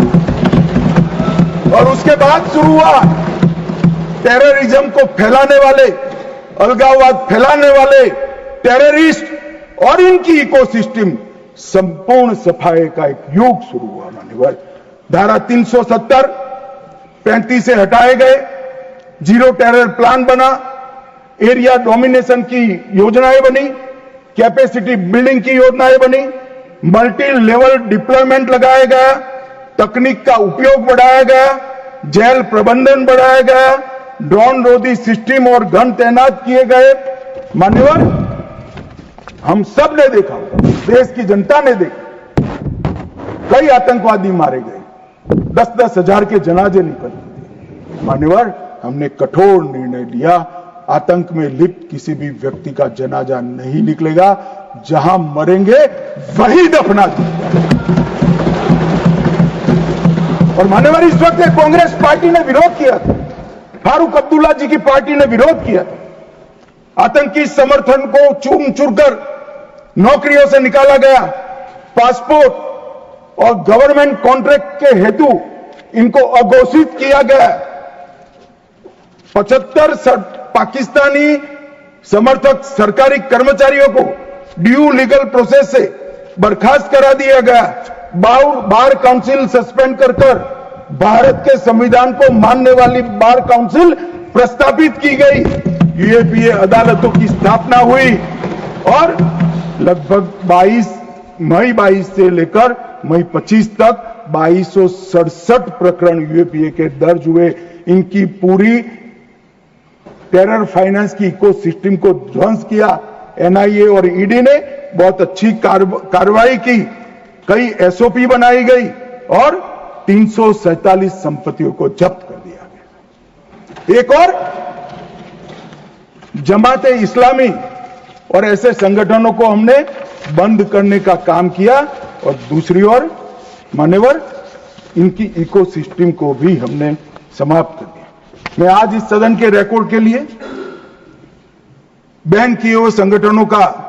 [SPEAKER 2] और उसके बाद शुरू हुआ टेररिज्म को फैलाने वाले, अलगाववाद फैलाने वाले टेररिस्ट और इनकी इकोसिस्टम संपूर्ण सफाई का एक युग शुरू हुआ मान्यवर। धारा 370 35 से हटाए गए, जीरो टेरर प्लान बना, एरिया डोमिनेशन की योजनाएं बनी, कैपेसिटी बिल्डिंग की योजनाएं बनी, मल्टी लेवल डिप्लॉयमेंट लगाया गया, तकनीक का उपयोग बढ़ाया गया, जेल प्रबंधन बढ़ाया गया, ड्रोन रोधी सिस्टम और गन तैनात किए गए। मान्यवर हम सब ने देखा, देश की जनता ने देखा, कई आतंकवादी मारे गए, 10-10 हजार के जनाजे निकलते थे। मान्यवर हमने कठोर निर्णय लिया, आतंक में लिप्त किसी भी व्यक्ति का जनाजा नहीं निकलेगा, जहां मरेंगे वही दफना दिया। और मान्यवर इस वक्त कांग्रेस पार्टी ने विरोध किया था, फारूक अब्दुल्ला जी की पार्टी ने विरोध किया था, आतंकी समर्थन को चूर चूर कर नौकरियों से निकाला गया, पासपोर्ट और गवर्नमेंट कॉन्ट्रैक्ट के हेतु इनको अघोषित किया गया। 75 पाकिस्तानी समर्थक सरकारी कर्मचारियों को ड्यू लीगल प्रोसेस से बर्खास्त करा दिया गया। बार काउंसिल सस्पेंड कर भारत के संविधान को मानने वाली बार काउंसिल प्रस्तावित की गई। यूएपीए अदालतों की स्थापना हुई और लगभग मई 22 से लेकर मई 25 तक 2267 प्रकरण यूएपीए के दर्ज हुए। इनकी पूरी टेरर फाइनेंस की इकोसिस्टम को ध्वंस किया। एनआईए और ईडी ने बहुत अच्छी कार्रवाई की, कई एसओपी बनाई गई और 347 संपत्तियों को जब्त कर दिया गया। एक और जमाते इस्लामी और ऐसे संगठनों को हमने बंद करने का काम किया और दूसरी ओर मान्यवर इनकी इकोसिस्टम को भी हमने समाप्त कर दिया। मैं आज इस सदन के रिकॉर्ड के लिए बैन किए हुए संगठनों का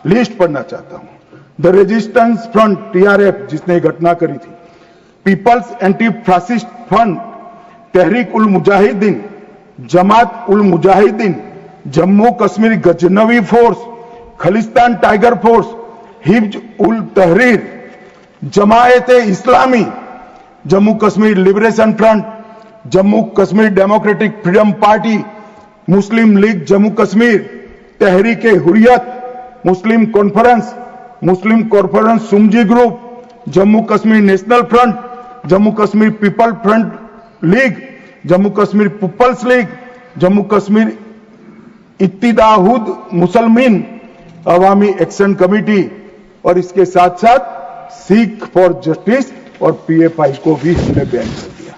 [SPEAKER 2] लिस्ट पढ़ना चाहता हूं। द रेजिस्टेंस फ्रंट टीआरएफ जिसने घटना करी थी, People's Anti Fascist Front, Tehreek ul Mujahideen, Jamaat ul Mujahideen, Jammu Kashmir Ghaznavi Force, Khalistan Tiger Force, हिब्ज ut Tahrir, Jamaat Islami, Jammu Kashmir Liberation Front, Jammu Kashmir Democratic Freedom Party, Muslim League Jammu Kashmir, Tehreek Hurriyat, Muslim Conference Sumji Group, Jammu Kashmir National Front, Jammu Kashmir People Front League, Jammu Kashmir Peoples League, Jammu Kashmir Ittehad Musalman Awami Action Committee और इसके साथ साथ सिख फॉर जस्टिस और पीएफआई को भी हमने बैन कर दिया।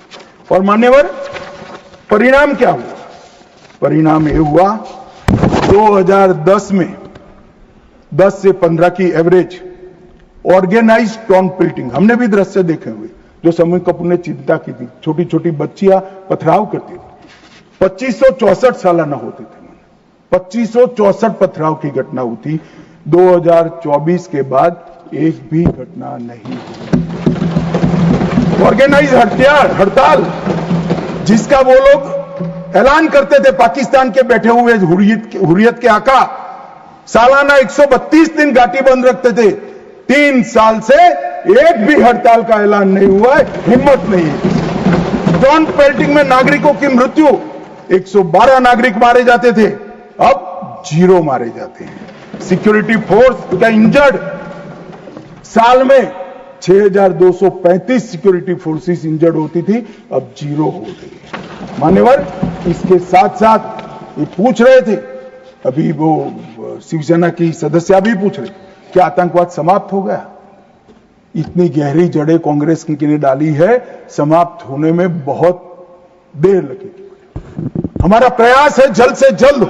[SPEAKER 2] और मान्यवर परिणाम क्या हुआ? परिणाम यह हुआ 2010 में 10 से 15 की एवरेज ऑर्गेनाइज टाउन प्लिटिंग, हमने भी दृश्य देखे हुए जो समूह कपूर ने चिंता की थी। छोटी छोटी बच्चियां पथराव करती थी, 2564 सालाना होते थे, 2564 पथराव की घटना हुई थी। 2024 के बाद एक भी घटना नहीं हुई। ऑर्गेनाइज हड़ताल जिसका वो लोग ऐलान करते थे पाकिस्तान के बैठे हुए हुर्रियत के आका, सालाना 132 दिन घाटी बंद रखते थे। 3 साल से एक भी हड़ताल का ऐलान नहीं हुआ है, हिम्मत नहीं है। ड्रोन पेल्टिंग में नागरिकों की मृत्यु, 112 नागरिक मारे जाते थे, अब 0 मारे जाते हैं। सिक्योरिटी फोर्स का इंजर्ड, साल में 6235 सिक्योरिटी फोर्सेस इंजर्ड होती थी, अब 0 हो गई है। मान्यवर, इसके साथ साथ ये पूछ रहे थे, अभी वो शिवसेना की सदस्य भी पूछ रहे, क्या आतंकवाद समाप्त हो गया? इतनी गहरी जड़ें कांग्रेस ने डाली है, समाप्त होने में बहुत देर लगेगी। हमारा प्रयास है जल्द से जल्द,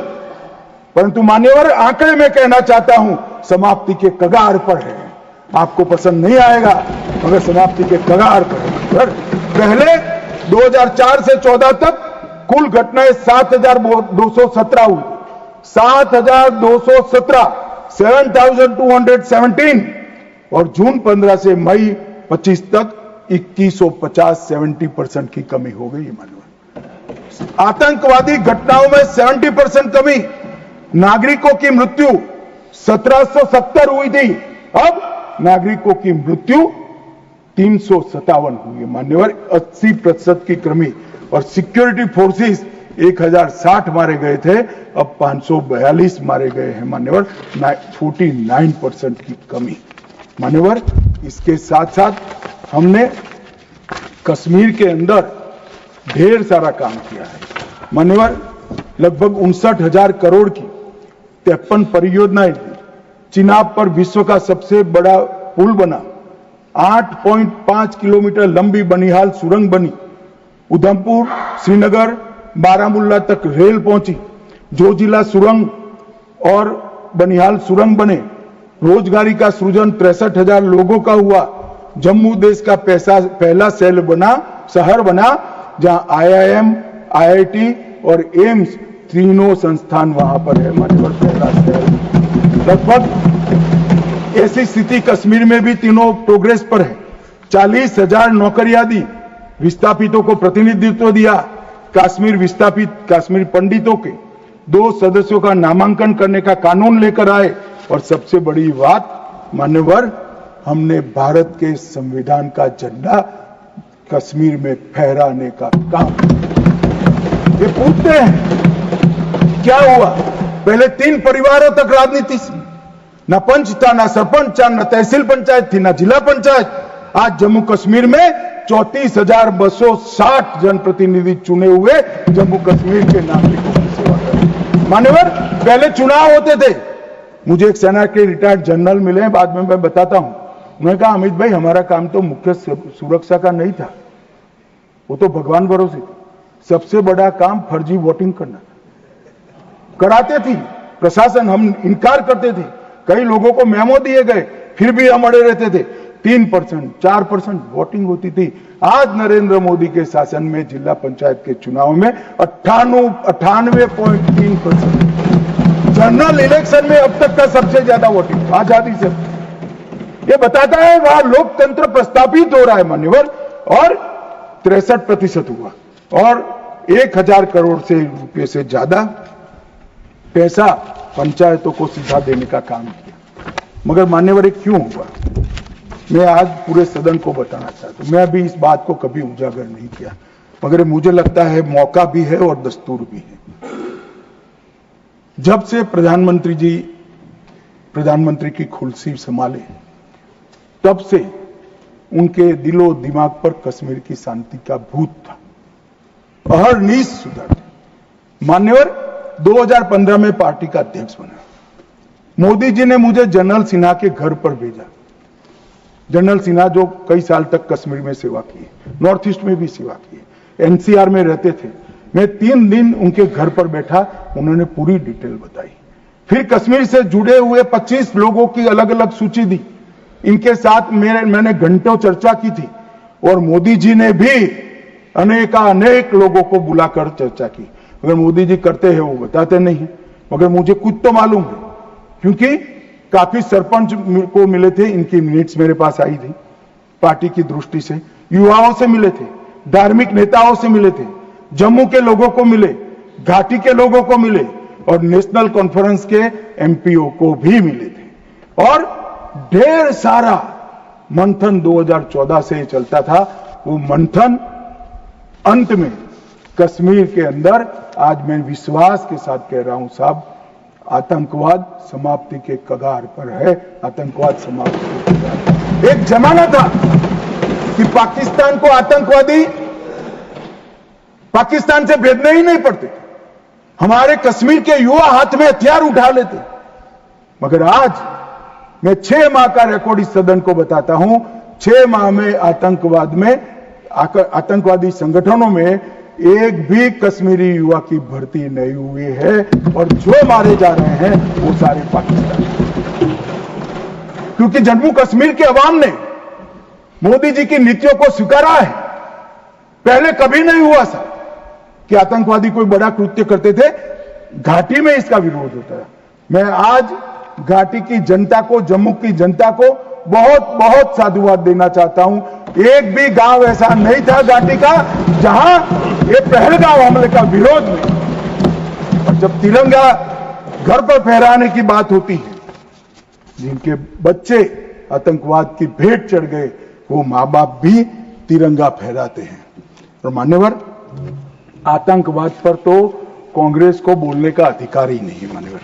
[SPEAKER 2] परंतु मान्यवर आंकड़े में कहना चाहता हूं, समाप्ति के कगार पर है। आपको पसंद नहीं आएगा, मगर समाप्ति के कगार पर है। पहले 2004 से 14 तक कुल घटनाएं 7217 हुई, 7217, 7217, और जून 15 से मई 25 तक 2150, 70% की कमी हो गई। मानव आतंकवादी घटनाओं में 70% कमी, नागरिकों की मृत्यु 1770 हुई थी, अब नागरिकों की मृत्यु 357 हुई है। मान्यवर, 80% की कमी, और सिक्योरिटी फोर्सेस 1060 मारे गए थे, अब 542 मारे गए हैं। मान्यवर, 49% की कमी। मान्यवर, इसके साथ साथ हमने कश्मीर के अंदर ढेर सारा काम किया है। मान्यवर, लगभग 59,000 करोड़ की 53 परियोजनाएं थी। चिनाब पर विश्व का सबसे बड़ा पुल बना, 8.5 किलोमीटर लंबी बनिहाल सुरंग बनी, उधमपुर, श्रीनगर, बारामूला तक रेल पहुंची, जोजिला सुरंग और बनिहाल सुरंग बने, रोजगारी का सृजन 63,000 लोगों का हुआ। जम्मू देश का पहला शहर बना, जहां IIM, IIT और एम्स तीनों संस्थान वहां पर है। मान्यवर, पहला शहर। लगभग ऐसी स्थिति कश्मीर में भी तीनों प्रोग्रेस पर है। 40,000 नौकरियां दी, विस्थापितों को प्रतिनिधित्व दिया। कश्मीर पंडितों के 2 सदस्यों का नामांकन करने का कानून लेकर आए, और सबसे बड़ी बात मान्यवर, हमने भारत के संविधान का झंडा कश्मीर में फहराने का काम। ये पूछते हैं क्या हुआ? पहले 3 परिवारों तक राजनीति, न पंच था, न सरपंच था, न तहसील पंचायत थी, न जिला पंचायत। आज जम्मू कश्मीर में 34,260 जनप्रतिनिधि चुने हुए जम्मू कश्मीर के नागरिकों की सेवा करें। मान्यवर, पहले चुनाव होते थे। मुझे एक सेना के रिटायर्ड जनरल मिले, बाद में मैं बताता हूं। उन्होंने कहा, अमित भाई, हमारा काम तो मुख्य सुरक्षा का नहीं था, वो तो भगवान भरोसे था। सबसे बड़ा काम फर्जी वोटिंग करना। कराते थी प्रशासन, हम इनकार करते थे। कई लोगों को मेमो दिए गए, फिर भी हम अड़े रहते थे। 3%, 4% वोटिंग होती थी। आज नरेंद्र मोदी के शासन में जिला पंचायत के चुनाव में 98.3%। जनरल इलेक्शन में अब तक का सबसे ज्यादा वोटिंग आजादी से। ये बताता है वहां लोकतंत्र प्रस्थापित हो रहा है। मान्यवर, और 63% हुआ, और 1,000 करोड़ से रुपए से ज्यादा पैसा पंचायतों को सीधा देने का काम किया। मगर मान्यवर, क्यों हुआ? मैं आज पूरे सदन को बताना चाहता हूं। मैं अभी इस बात को कभी उजागर नहीं किया, मगर मुझे लगता है मौका भी है और दस्तूर भी है। जब से प्रधानमंत्री की कुर्सी संभाले, तब से उनके दिलो दिमाग पर कश्मीर की शांति का भूत था। अहरनीश सुधर। मान्यवर, 2015 में पार्टी का अध्यक्ष बना। मोदी जी ने मुझे जनरल सिन्हा के घर पर भेजा। जनरल सिन्हा जो कई साल तक कश्मीर में सेवा की, नॉर्थ ईस्ट में भी सेवा की, NCR में रहते थे। मैं 3 दिन उनके घर पर बैठा, उन्होंने पूरी डिटेल बताई। फिर कश्मीर से जुड़े हुए 25 लोगों की अलग अलग सूची दी। इनके साथ मैंने घंटों चर्चा की थी, और मोदी जी ने भी अनेक लोगों को बुलाकर चर्चा की। मगर मोदी जी करते हैं वो बताते नहीं, मगर मुझे कुछ तो मालूम है, क्योंकि काफी सरपंच को मिले थे। इनकी मिनट्स मेरे पास आई थी। पार्टी की दृष्टि से युवाओं से मिले थे, धार्मिक नेताओं से मिले थे, जम्मू के लोगों को मिले, घाटी के लोगों को मिले और नेशनल कॉन्फ्रेंस के एमपीओ को भी मिले थे और ढेर सारा मंथन 2014 से चलता था। वो मंथन अंत में कश्मीर के अंदर आज मैं विश्वास के साथ कह रहा हूं साहब, आतंकवाद समाप्ति के कगार पर है। आतंकवाद समाप्ति के कगार पर। एक जमाना था कि पाकिस्तान को आतंकवादी पाकिस्तान से भेजने ही नहीं पड़ते, हमारे कश्मीर के युवा हाथ में हथियार उठा लेते। मगर आज मैं 6 माह का रिकॉर्ड इस सदन को बताता हूं, 6 माह में आतंकवादी संगठनों में एक भी कश्मीरी युवा की भर्ती नहीं हुई है और जो मारे जा रहे हैं वो सारे पाकिस्तान। क्योंकि जम्मू कश्मीर के अवाम ने मोदी जी की नीतियों को स्वीकारा है। पहले कभी नहीं हुआ था कि आतंकवादी कोई बड़ा कृत्य करते थे, घाटी में इसका विरोध होता है। मैं आज घाटी की जनता को, जम्मू की जनता को बहुत बहुत साधुवाद देना चाहता हूं। एक भी गांव ऐसा नहीं था घाटी का जहां ये पहलगाम हमले का विरोध नहीं। और जब तिरंगा घर पर फहराने की बात होती है, जिनके बच्चे आतंकवाद की भेंट चढ़ गए, वो मां बाप भी तिरंगा फहराते हैं। और मान्यवर, आतंकवाद पर तो कांग्रेस को बोलने का अधिकार ही नहीं है। मान्यवर,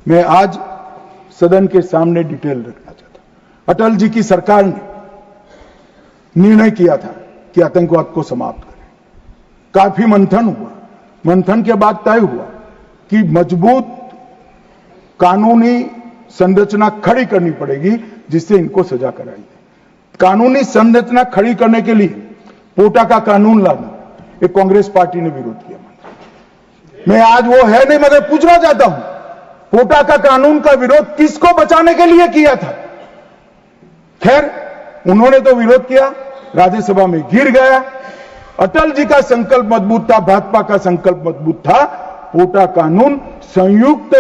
[SPEAKER 2] मैं आज सदन के सामने डिटेल रखना चाहता हूं। अटल जी की सरकार ने निर्णय किया था कि आतंकवाद को समाप्त करें। काफी मंथन हुआ, मंथन के बाद तय हुआ कि मजबूत कानूनी संरचना खड़ी करनी पड़ेगी जिससे इनको सजा कराई जाए। कानूनी संरचना खड़ी करने के लिए पोटा का कानून लाना, ये कांग्रेस पार्टी ने विरोध किया। मैं आज वो है नहीं, मगर पूछना चाहता हूं, पोटा का कानून का विरोध किसको बचाने के लिए किया था? खैर, उन्होंने तो विरोध किया, राज्यसभा में गिर गया। अटल जी का संकल्प मजबूत था, भाजपा का संकल्प मजबूत था। पोटा कानून संयुक्त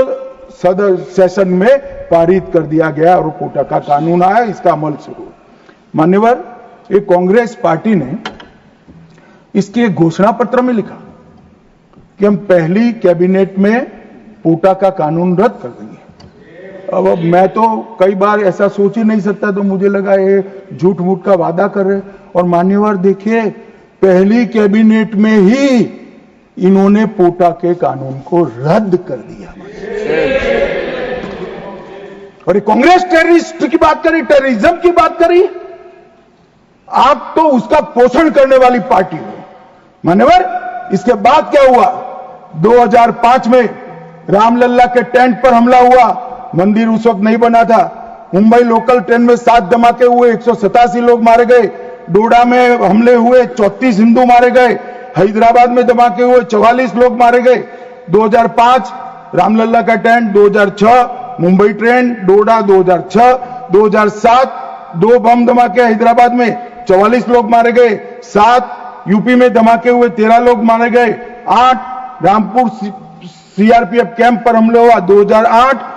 [SPEAKER 2] सेशन में पारित कर दिया गया और पोटा का कानून आया, इसका अमल शुरू। मान्यवर, ये कांग्रेस पार्टी ने इसके घोषणा पत्र में लिखा कि हम पहली कैबिनेट में पोटा का कानून रद्द कर देंगे। अब मैं तो कई बार ऐसा सोच ही नहीं सकता, तो मुझे लगा ये झूठ मूठ का वादा कर रहे। और मान्यवर देखिए, पहली कैबिनेट में ही इन्होंने पोटा के कानून को रद्द कर दिया। और ये कांग्रेस टेररिस्ट की बात करी, टेररिज्म की बात करी, आप तो उसका पोषण करने वाली पार्टी हो। मान्यवर, इसके बाद क्या हुआ? 2005 में रामलल्ला के टेंट पर हमला हुआ। मंदिर उस वक्त नहीं बना था। मुंबई लोकल ट्रेन में 7 धमाके हुए, 187 लोग मारे गए। डोडा में हमले हुए, 34 हिंदू मारे गए। हैदराबाद में धमाके हुए, 44 लोग मारे गए। 2005 रामलल्ला का टेंट, 2006 मुंबई ट्रेन, डोडा 2006, 2007 2 बम धमाके हैदराबाद में, 44 लोग मारे गए। 7 यूपी में धमाके हुए, 13 लोग मारे गए। 8 रामपुर सीआरपीएफ कैंप पर हमला हुआ। 2008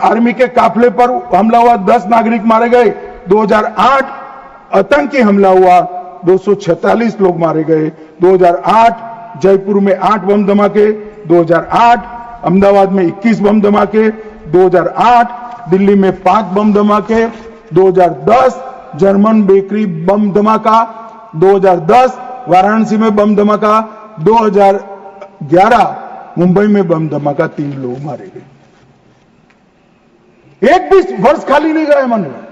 [SPEAKER 2] आर्मी के काफिले पर हमला हुआ, 10 नागरिक मारे गए। 2008 आतंकी हमला हुआ, 246 लोग मारे गए। 2008 जयपुर में 8 बम धमाके। 2008 अहमदाबाद में 21 बम धमाके। 2008 दिल्ली में 5 बम धमाके। 2010 जर्मन बेकरी बम धमाका। 2010 वाराणसी में बम धमाका। 2011 मुंबई में बम धमाका, 3 लोग मारे गए। एक भी वर्ष खाली नहीं गए मन में।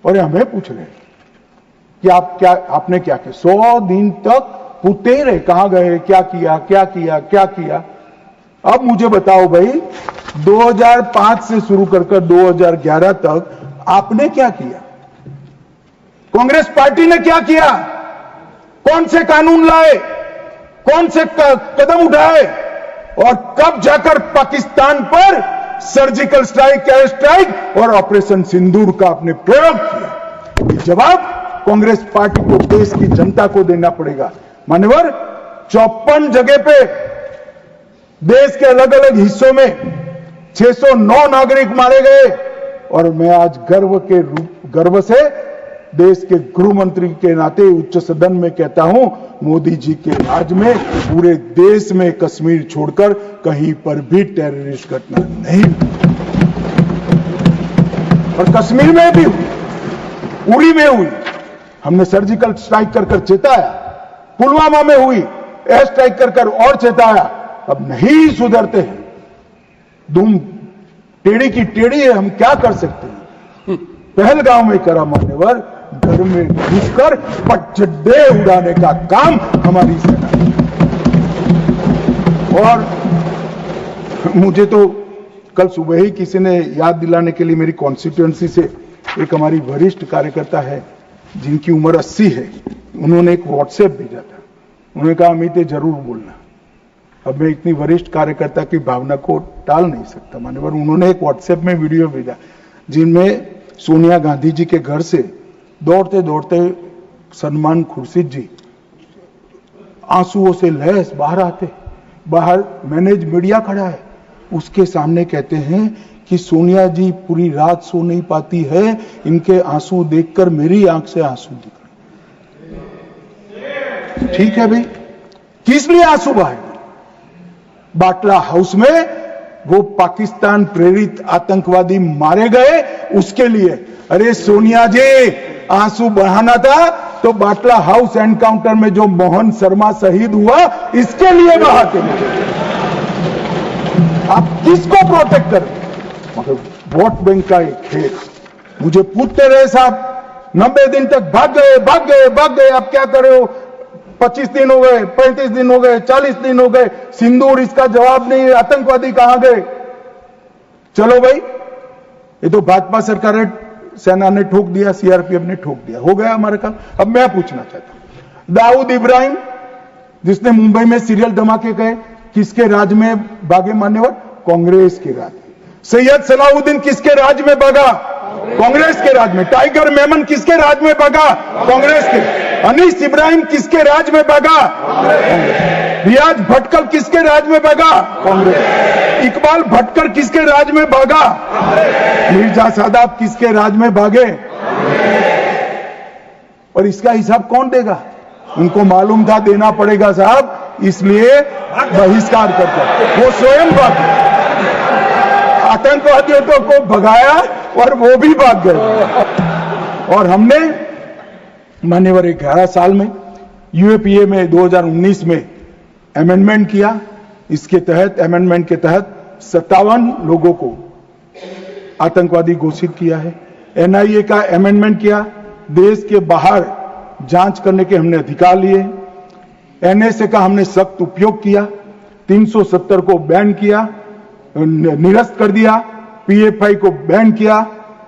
[SPEAKER 2] और हमें पूछ रहे कि आपने क्या किया? 100 दिन तक पूछते ही रहे, कहां गए, क्या किया, क्या किया, क्या किया। अब मुझे बताओ भाई, 2005 से शुरू कर 2011 तक आपने क्या किया? कांग्रेस पार्टी ने क्या किया? कौन से कानून लाए, कौन से कदम उठाए, और कब जाकर पाकिस्तान पर सर्जिकल स्ट्राइक, एयर स्ट्राइक और ऑपरेशन सिंदूर का आपने प्रयोग किया? ये जवाब कांग्रेस पार्टी को, देश की जनता को देना पड़ेगा। मान्यवर, 54 जगह पे देश के अलग अलग हिस्सों में 609 नागरिक मारे गए। और मैं आज गर्व से देश के गृह मंत्री के नाते उच्च सदन में कहता हूं, मोदी जी के राज में पूरे देश में कश्मीर छोड़कर कहीं पर भी टेररिस्ट घटना नहीं हुई। और कश्मीर में भी हुई, उड़ी में हुई, हमने सर्जिकल स्ट्राइक कर चेताया, पुलवामा में हुई, एयर स्ट्राइक कर और चेताया, अब नहीं सुधरते हैं। दुम टेढ़ी की टेढ़ी है, हम क्या कर सकते हैं। पहलगांव में करा मान्यवर, घर में घुसकर पटचड्डे उड़ाने का काम हमारी सेना ने। और मुझे तो कल सुबह ही किसी ने याद दिलाने के लिए मेरी कॉन्स्टिट्यूएंसी से एक हमारी वरिष्ठ कार्यकर्ता है जिनकी उम्र 80 है, उन्होंने एक व्हाट्सएप भेजा था। उन्होंने कहा अमित ये जरूर बोलना। अब मैं इतनी वरिष्ठ कार्यकर्ता की भावना को टाल नहीं सकता मान्यवर। उन्होंने एक व्हाट्सएप में वीडियो भेजा जिनमें सोनिया गांधी जी के घर से दौड़ते दौड़ते सलमान खुर्शीद जी आंसुओं से लहस बाहर आते, बाहर मैनेज मीडिया खड़ा है, उसके सामने कहते हैं कि सोनिया जी पूरी रात सो नहीं पाती है, इनके आंसू देखकर मेरी आंख से आंसू दिख रहे। ठीक है भाई, किस लिए आंसू बहाएंगे? बाटला हाउस में वो पाकिस्तान प्रेरित आतंकवादी मारे गए उसके लिए। अरे सोनिया जी, आंसू बहाना था तो बाटला हाउस एनकाउंटर में जो मोहन शर्मा शहीद हुआ इसके लिए बहाते हैं। आप किसको प्रोटेक्ट करें? मगर वोट बैंक का एक खेल। मुझे पूछते रहे साहब 90 दिन तक भाग गए, आप क्या कर रहे हो? 25 दिन हो गए, 35 दिन हो गए, 40 दिन हो गए, सिंदूर इसका जवाब नहीं है, आतंकवादी कहां गए? चलो भाई, ये तो भाजपा सरकार ने, सेना ने ठोक दिया, सीआरपीएफ ने ठोक दिया, हो गया हमारा काम। अब मैं पूछना चाहता हूं, दाऊद इब्राहिम जिसने मुंबई में सीरियल धमाके गए, किसके राज में भागे मान्यवर? कांग्रेस के राज में। सैयद सलाउद्दीन किसके राज में भागा? कांग्रेस के राज में। टाइगर मेमन किसके राज में भागा? कांग्रेस के। अनीस इब्राहिम किसके राज में भागा? रियाज भटकल किसके राज में भागा? कांग्रेस। इकबाल भटकर किसके राज में भागा? मिर्जा सादाब किसके राज में भागे? और इसका हिसाब कौन देगा? उनको मालूम था देना पड़ेगा साहब, इसलिए बहिष्कार करते। वो स्वयं भागे, आतंकवादियों को भगाया और वो भी भाग गए। और हमने मान्यवर 11 साल में यूएपीए में 2019 में अमेंडमेंट किया। इसके तहत, अमेंडमेंट के तहत 57 लोगों को आतंकवादी घोषित किया है। एनआईए का अमेंडमेंट किया, देश के बाहर जांच करने के हमने अधिकार लिए। एनएसए का हमने सख्त उपयोग किया, 370 को बैन किया, निरस्त कर दिया, पीएफआई को बैन किया,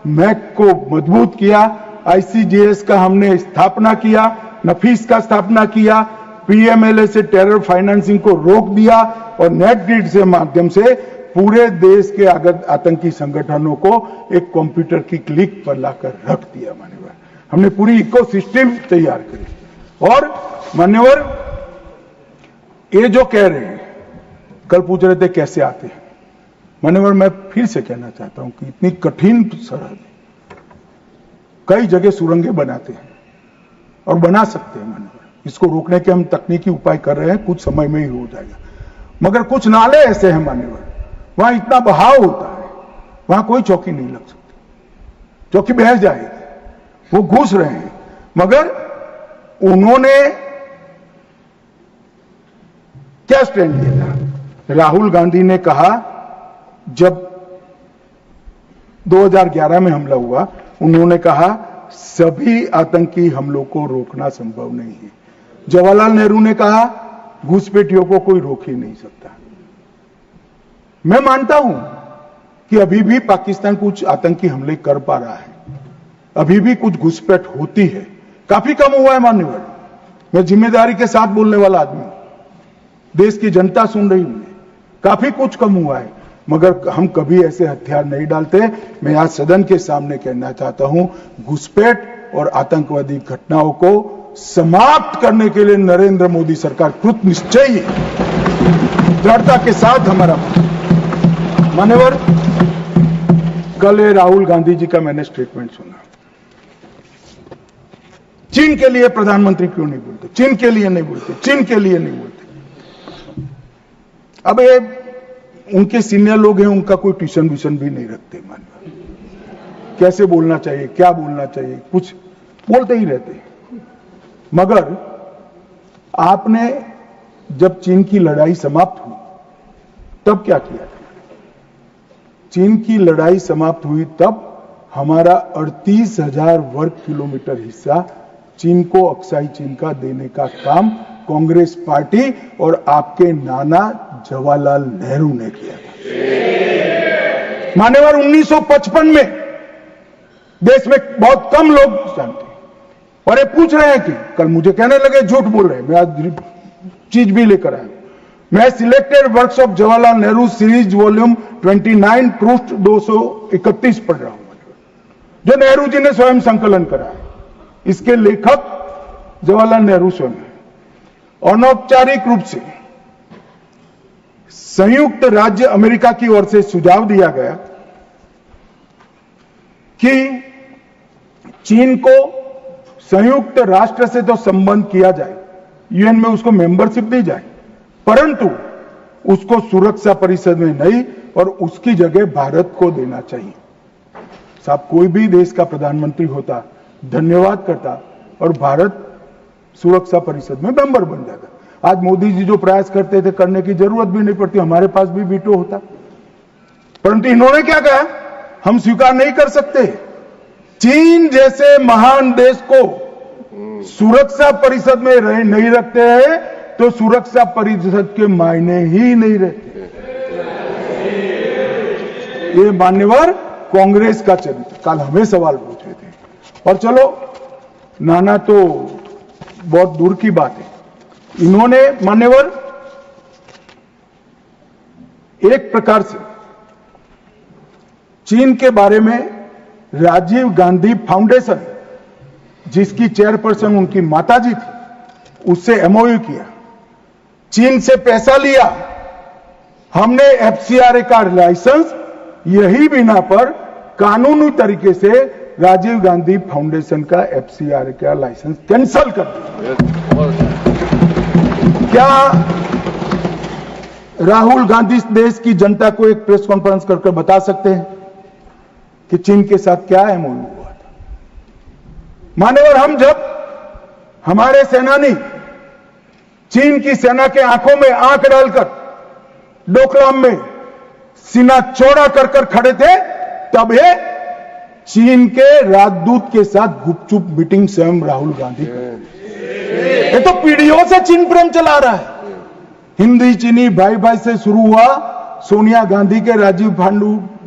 [SPEAKER 2] मैक को मजबूत किया, आईसीजेएस का हमने स्थापना किया, नफीस का स्थापना किया, पीएमएलए से टेरर फाइनेंसिंग को रोक दिया और नेट ग्रिड से माध्यम से पूरे देश के आतंकी संगठनों को एक कंप्यूटर की क्लिक पर लाकर रख दिया मान्यवर। हमने पूरी इकोसिस्टम तैयार करी। और मान्यवर ये जो कह रहे हैं, कल पूछ रहे थे कैसे आते हैं, मान्यवर मैं फिर से कहना चाहता हूं कि इतनी कठिन सरहद, कई जगह सुरंगें बनाते हैं और बना सकते हैं मान्यवर। इसको रोकने के हम तकनीकी उपाय कर रहे हैं, कुछ समय में ही हो जाएगा। मगर कुछ नाले ऐसे हैं मान्यवर, वहां इतना बहाव होता है, वहां कोई चौकी नहीं लग सकती, चौकी बह जाएगी। वो घुस रहे हैं, मगर उन्होंने क्या स्टैंड लिया था? राहुल गांधी ने कहा, जब 2011 में हमला हुआ, उन्होंने कहा सभी आतंकी हमलों को रोकना संभव नहीं है। जवाहरलाल नेहरू ने कहा घुसपैठियों को कोई रोक ही नहीं सकता। मैं मानता हूं कि अभी भी पाकिस्तान कुछ आतंकी हमले कर पा रहा है, अभी भी कुछ घुसपैठ होती है, काफी कम हुआ है मान्यवर। मैं जिम्मेदारी के साथ बोलने वाला आदमी हूं, देश की जनता सुन रही है, काफी कुछ कम हुआ है, मगर हम कभी ऐसे हथियार नहीं डालते। मैं आज सदन के सामने कहना चाहता हूं, घुसपैठ और आतंकवादी घटनाओं को समाप्त करने के लिए नरेंद्र मोदी सरकार कृत निश्चयी दृढ़ता के साथ हमारा मान्यवर। कल राहुल गांधी जी का मैंने स्टेटमेंट सुना, चीन के लिए प्रधानमंत्री क्यों नहीं बोलते, चीन के लिए नहीं बोलते, चीन के लिए नहीं बोलते। अब ये उनके सीनियर लोग हैं, उनका कोई ट्यूशन व्यूशन भी नहीं रखते। मानव कैसे बोलना चाहिए, क्या बोलना चाहिए, कुछ बोलते ही रहते हैं। मगर आपने जब चीन की लड़ाई समाप्त हुई तब क्या किया था? चीन की लड़ाई समाप्त हुई तब हमारा 38,000 वर्ग किलोमीटर हिस्सा चीन को अक्साई चीन का देने का काम कांग्रेस पार्टी और आपके नाना जवाहरलाल नेहरू ने किया था। मान्यवर 1955 में देश में बहुत कम लोग जानते हैं, और ये पूछ रहे हैं कि कल मुझे कहने लगे झूठ बोल रहे हैं, मैं आज चीज भी लेकर आया। मैं selected works of Jawaharlal Nehru series volume 29 पृष्ठ 231 पढ़ रहा हूं, जो नेहरू जी ने स्वयं संकलन करा है। इसके लेखक जवाहरलाल नेहरू स्वयं है। अनौपचारिक रूप से संयुक्त राज्य अमेरिका की ओर से सुझाव दिया गया कि चीन को संयुक्त राष्ट्र से तो संबंध किया जाए, यूएन में उसको मेंबरशिप दी जाए, परंतु उसको सुरक्षा परिषद में नहीं और उसकी जगह भारत को देना चाहिए। साहब, कोई भी देश का प्रधानमंत्री होता, धन्यवाद करता और भारत सुरक्षा परिषद में मेंबर बन जाता। आज मोदी जी जो प्रयास करते थे, करने की जरूरत भी नहीं पड़ती, हमारे पास भी वीटो होता। परंतु इन्होंने क्या कहा, हम स्वीकार नहीं कर सकते। चीन जैसे महान देश को सुरक्षा परिषद में नहीं रखते हैं तो सुरक्षा परिषद के मायने ही नहीं रहते। ये मान्यवर कांग्रेस का चरित्र। कल हमें सवाल पूछे थे, और चलो नाना तो बहुत दूर की बात है। इन्होंने मान्यवर एक प्रकार से चीन के बारे में राजीव गांधी फाउंडेशन, जिसकी चेयरपर्सन उनकी माताजी थी, उससे एमओयू किया, चीन से पैसा लिया, हमने एफसीआरए का लाइसेंस यही बिना पर कानूनी तरीके से राजीव गांधी फाउंडेशन का एफसीआरए का लाइसेंस कैंसिल कर दिया। क्या राहुल गांधी देश की जनता को एक प्रेस कॉन्फ्रेंस करके बता सकते हैं कि चीन के साथ क्या एमओयू हुआ था? मान्यवर, हम जब हमारे सेनानी चीन की सेना के आंखों में आंख डालकर डोकलाम में सीना चौड़ा कर खड़े थे, तब ये चीन के राजदूत के साथ गुपचुप मीटिंग स्वयं राहुल गांधी करते। ये तो पीढ़ियों से चीन प्रेम चला रहा है। हिंदी चीनी भाई भाई से शुरू हुआ, सोनिया गांधी के राजीव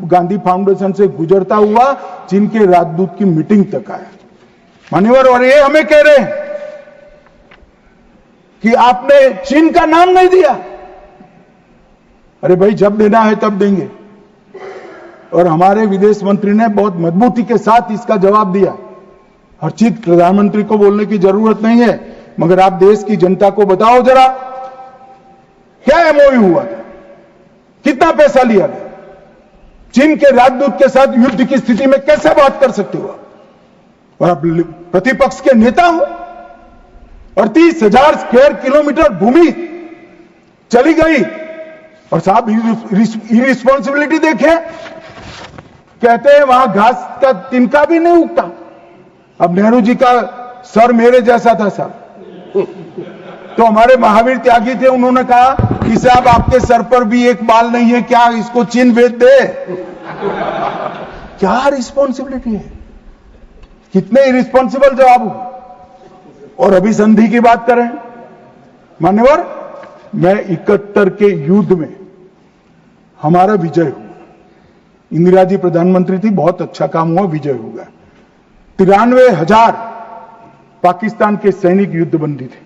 [SPEAKER 2] गांधी फाउंडेशन से गुजरता हुआ चीन के राजदूत की मीटिंग तक आया। मान्यवर, और ये हमें कह रहे हैं कि आपने चीन का नाम नहीं दिया। अरे भाई, जब देना है तब देंगे। और हमारे विदेश मंत्री ने बहुत मजबूती के साथ इसका जवाब दिया। हर चीज प्रधानमंत्री को बोलने की जरूरत नहीं है, मगर आप देश की जनता को बताओ जरा, क्या एमओयू हुआ था, कितना पैसा लिया गया? चीन के राजदूत के साथ युद्ध की स्थिति में कैसे बात कर सकते हो? और आप प्रतिपक्ष के नेता हो, और 30,000 स्क्वायर किलोमीटर भूमि चली गई, और साहब इरिस्पॉन्सिबिलिटी देखें, कहते हैं वहां घास का तिनका भी नहीं उगता। अब नेहरू जी का सर मेरे जैसा था साहब, तो हमारे महावीर त्यागी थे, उन्होंने कहा कि साहब आपके सर पर भी एक बाल नहीं है, क्या इसको चीन बेच दे? क्या रिस्पॉन्सिबिलिटी है? कितने इरिस्पॉन्सिबल जवाब हो। और अभी संधि की बात करें मान्यवर, मैं 71 के युद्ध में हमारा विजय हुआ। इंदिरा जी प्रधानमंत्री थी, बहुत अच्छा काम हुआ, विजय हुआ। 93,000 पाकिस्तान के सैनिक युद्धबंदी थे।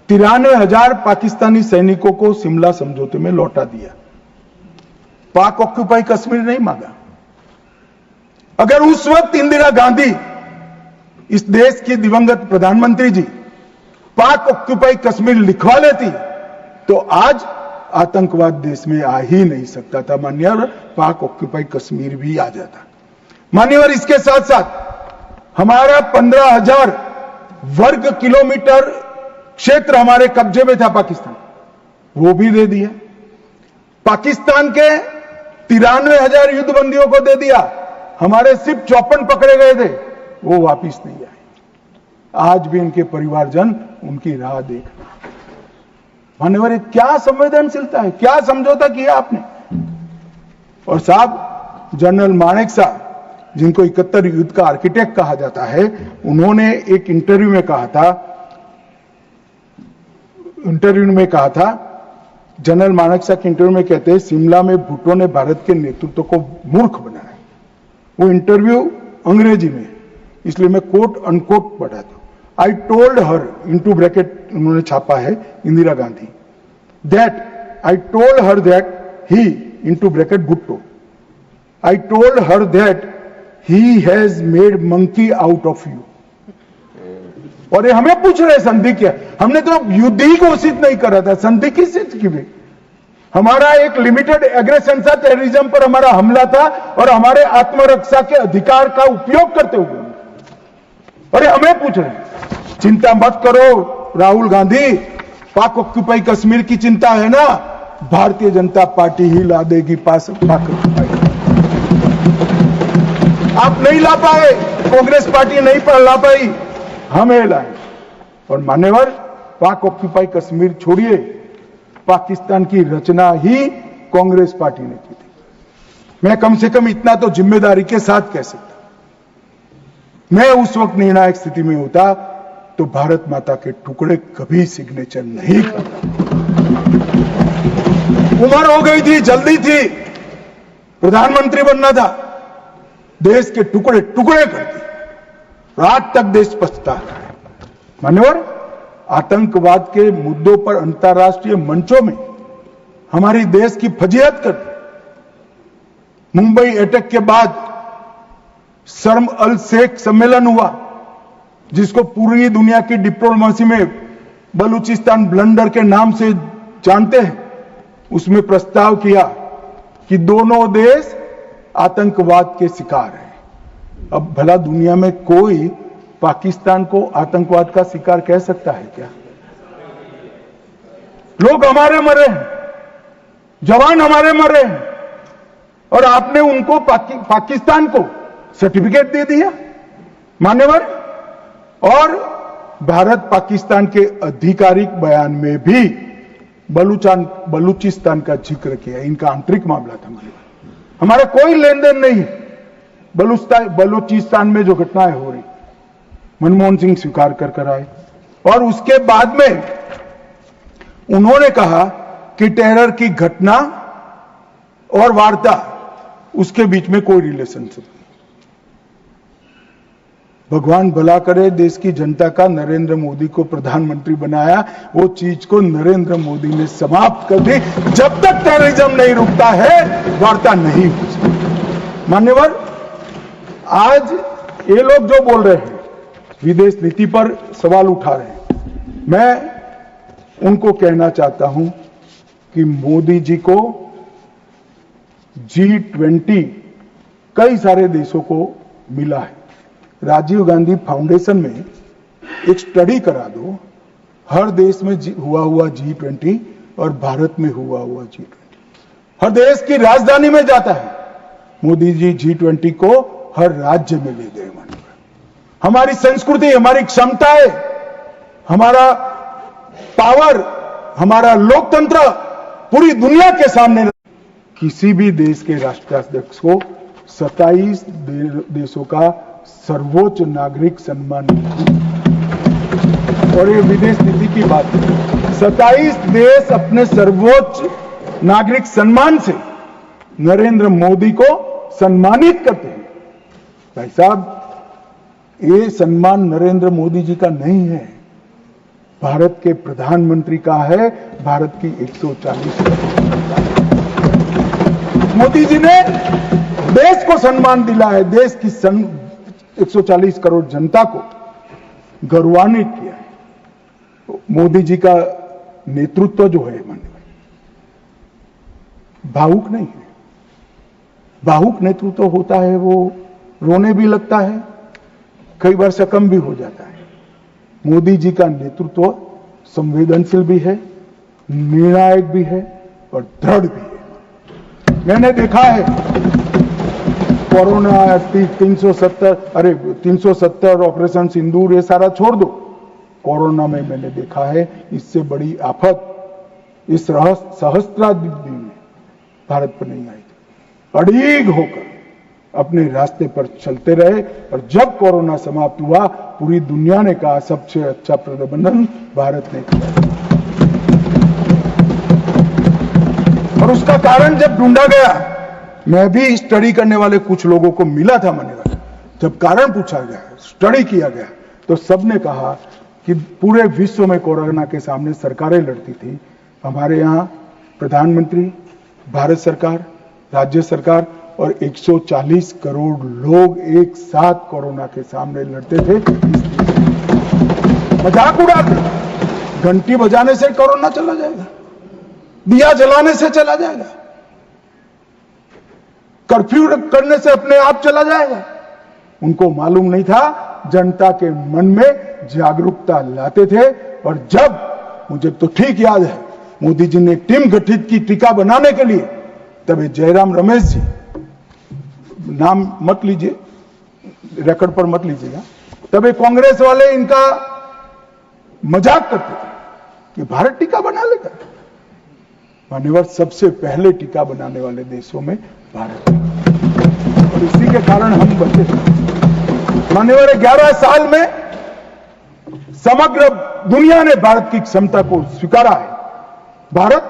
[SPEAKER 2] 93,000 पाकिस्तानी सैनिकों को शिमला समझौते में लौटा दिया। पाक ऑक्यूपाई कश्मीर नहीं मांगा। अगर उस वक्त इंदिरा गांधी, इस देश की दिवंगत प्रधानमंत्री जी, पाक ऑक्यूपाई कश्मीर लिखवा लेती, तो आज आतंकवाद देश में आ ही नहीं सकता था। मान्यवर, पाक ऑक्यूपाई कश्मीर भी आ जाता। मान्यवर, इसके साथ साथ हमारा 15,000 वर्ग किलोमीटर क्षेत्र हमारे कब्जे में था पाकिस्तान, वो भी दे दिया। पाकिस्तान के 93,000 युद्धबंदियों को दे दिया, हमारे सिर्फ 54 पकड़े गए थे, वो वापिस नहीं आए। आज भी इनके परिवारजन उनकी राह देख रहे हैं। मान्यवर, ये क्या संवेदनशीलता है, क्या समझौता किया आपने। और साहब, जनरल मानेक साहब, जिनको 71 युद्ध का आर्किटेक्ट कहा जाता है, उन्होंने एक इंटरव्यू में कहा था, जनरल मानेक साहब के इंटरव्यू में कहते हैं, शिमला में भुट्टो ने भारत के नेतृत्व को मूर्ख बनाया। वो इंटरव्यू अंग्रेजी में, इसलिए मैं कोट अनकोट पढ़ा था। I told her, into bracket उन्होंने छापा है Indira Gandhi, that I told her that he, into bracket Bhutto, I told her that he has made monkey out of you. और ये हमें पूछ रहे संधि क्या, हमने तो युद्ध ही घोषित नहीं करा था, संधि किस चीज की भी। हमारा एक लिमिटेड एग्रेशन था, टेररिज्म पर हमारा हमला था, और हमारे आत्मरक्षा के अधिकार का उपयोग करते हुए, और ये हमें पूछ रहे हैं। चिंता मत करो राहुल गांधी, पाक ऑक्यूपाई कश्मीर की चिंता है ना, भारतीय जनता पार्टी ही ला देगी पाक ऑक्यूपाई। आप नहीं ला पाए, कांग्रेस पार्टी नहीं ला पाई, हमें लाए। और मान्यवर, पाक ऑक्यूपाई कश्मीर छोड़िए, पाकिस्तान की रचना ही कांग्रेस पार्टी ने की थी। मैं कम से कम इतना तो जिम्मेदारी के साथ कह सकता, मैं उस वक्त निर्णायक स्थिति में होता तो भारत माता के टुकड़े कभी सिग्नेचर नहीं करता। उम्र हो गई थी, जल्दी थी, प्रधानमंत्री बनना था, देश के टुकड़े टुकड़े कर दिए, आज तक देश पछता रहा है। मान्यवर, आतंकवाद के मुद्दों पर अंतर्राष्ट्रीय मंचों में हमारी देश की फजीहत कर दी। मुंबई अटैक के बाद शर्म अल शेख सम्मेलन हुआ, जिसको पूरी दुनिया की डिप्लोमेसी में बलूचिस्तान ब्लंडर के नाम से जानते हैं। उसमें प्रस्ताव किया कि दोनों देश आतंकवाद के शिकार हैं। अब भला दुनिया में कोई पाकिस्तान को आतंकवाद का शिकार कह सकता है क्या? लोग हमारे मरे हैं, जवान हमारे मरे हैं, और आपने उनको पाकिस्तान को सर्टिफिकेट दे दिया। मान्यवर, और भारत पाकिस्तान के आधिकारिक बयान में भी बलूचिस्तान का जिक्र किया। इनका आंतरिक मामला था, हमारा कोई लेन देन नहीं है। बलूचिस्तान में जो घटनाएं हो रही, मनमोहन सिंह स्वीकार कर आए, और उसके बाद में उन्होंने कहा कि टेरर की घटना और वार्ता, उसके बीच में कोई रिलेशनशिप नहीं। भगवान भला करे, देश की जनता का नरेंद्र मोदी को प्रधानमंत्री बनाया, वो चीज को नरेंद्र मोदी ने समाप्त कर दी। जब तक टेररिज्म नहीं रुकता है, वार्ता नहीं हो सकती। मान्यवर, आज ये लोग जो बोल रहे हैं, विदेश नीति पर सवाल उठा रहे हैं, मैं उनको कहना चाहता हूं कि मोदी जी को G20 कई सारे देशों को मिला है। राजीव गांधी फाउंडेशन में एक स्टडी करा दो, हर देश में हुआ G20 और भारत में हुआ G20। हर देश की राजधानी में जाता है। मोदी जी G20 को हर राज्य में ले गए। हमारी संस्कृति, हमारी क्षमताएं, हमारा पावर, हमारा लोकतंत्र पूरी दुनिया के सामने। किसी भी देश के राष्ट्राध्यक्ष को 27 देशों का सर्वोच्च नागरिक सम्मान, और ये विदेश नीति की बात है। 27 देश अपने सर्वोच्च नागरिक सम्मान से नरेंद्र मोदी को सम्मानित करते हैं। भाई साहब, ये सम्मान नरेंद्र मोदी जी का नहीं है, भारत के प्रधानमंत्री का है, भारत की 140 मोदी जी ने देश को सम्मान दिला है, देश की 140 करोड़ जनता को गौरवान्वित किया है। तो मोदी जी का नेतृत्व जो है, भावुक नहीं है। भावुक नेतृत्व होता है वो रोने भी लगता है,
[SPEAKER 3] कई बार सकम भी हो जाता है। मोदी जी का नेतृत्व संवेदनशील भी है, निर्णायक भी है और दृढ़ भी है। मैंने देखा है कोरोना 370 ऑपरेशन सिंदूर ये सारा छोड़ दो, कोरोना में मैंने देखा है इससे बड़ी आफत इस सहस्त्राब्दी में भारत पर नहीं आई थी। अड़ीग होकर अपने रास्ते पर चलते रहे और जब कोरोना समाप्त हुआ पूरी दुनिया ने कहा सबसे अच्छा प्रबंधन भारत ने किया। और उसका कारण जब ढूंढा गया, मैं भी स्टडी करने वाले कुछ लोगों को मिला था मान्यवर, जब कारण पूछा गया, स्टडी किया गया, तो सबने कहा कि पूरे विश्व में कोरोना के सामने सरकारें लड़ती थी, हमारे यहाँ प्रधानमंत्री, भारत सरकार, राज्य सरकार और 140 करोड़ लोग एक साथ कोरोना के सामने लड़ते थे। मजाक उड़ाते, घंटी बजाने से कोरोना चला जाएगा, दिया जलाने से चला जाएगा, कर्फ्यू करने से अपने आप चला जाएगा। उनको मालूम नहीं था जनता के मन में जागरूकता लाते थे। और जब, मुझे तो ठीक याद है, मोदी जी ने टीम गठित की टीका बनाने के लिए, तब जयराम रमेश जी, नाम मत लीजिए, रिकॉर्ड पर मत लीजिएगा, तब कांग्रेस वाले इनका मजाक करते थे कि भारत टीका बना लेगा। मान्यवर, सबसे पहले टीका बनाने वाले देशों में भारत है और इसी के कारण हम बचे थे। मान्यवर, 11 साल में समग्र दुनिया ने भारत की क्षमता को स्वीकारा है। भारत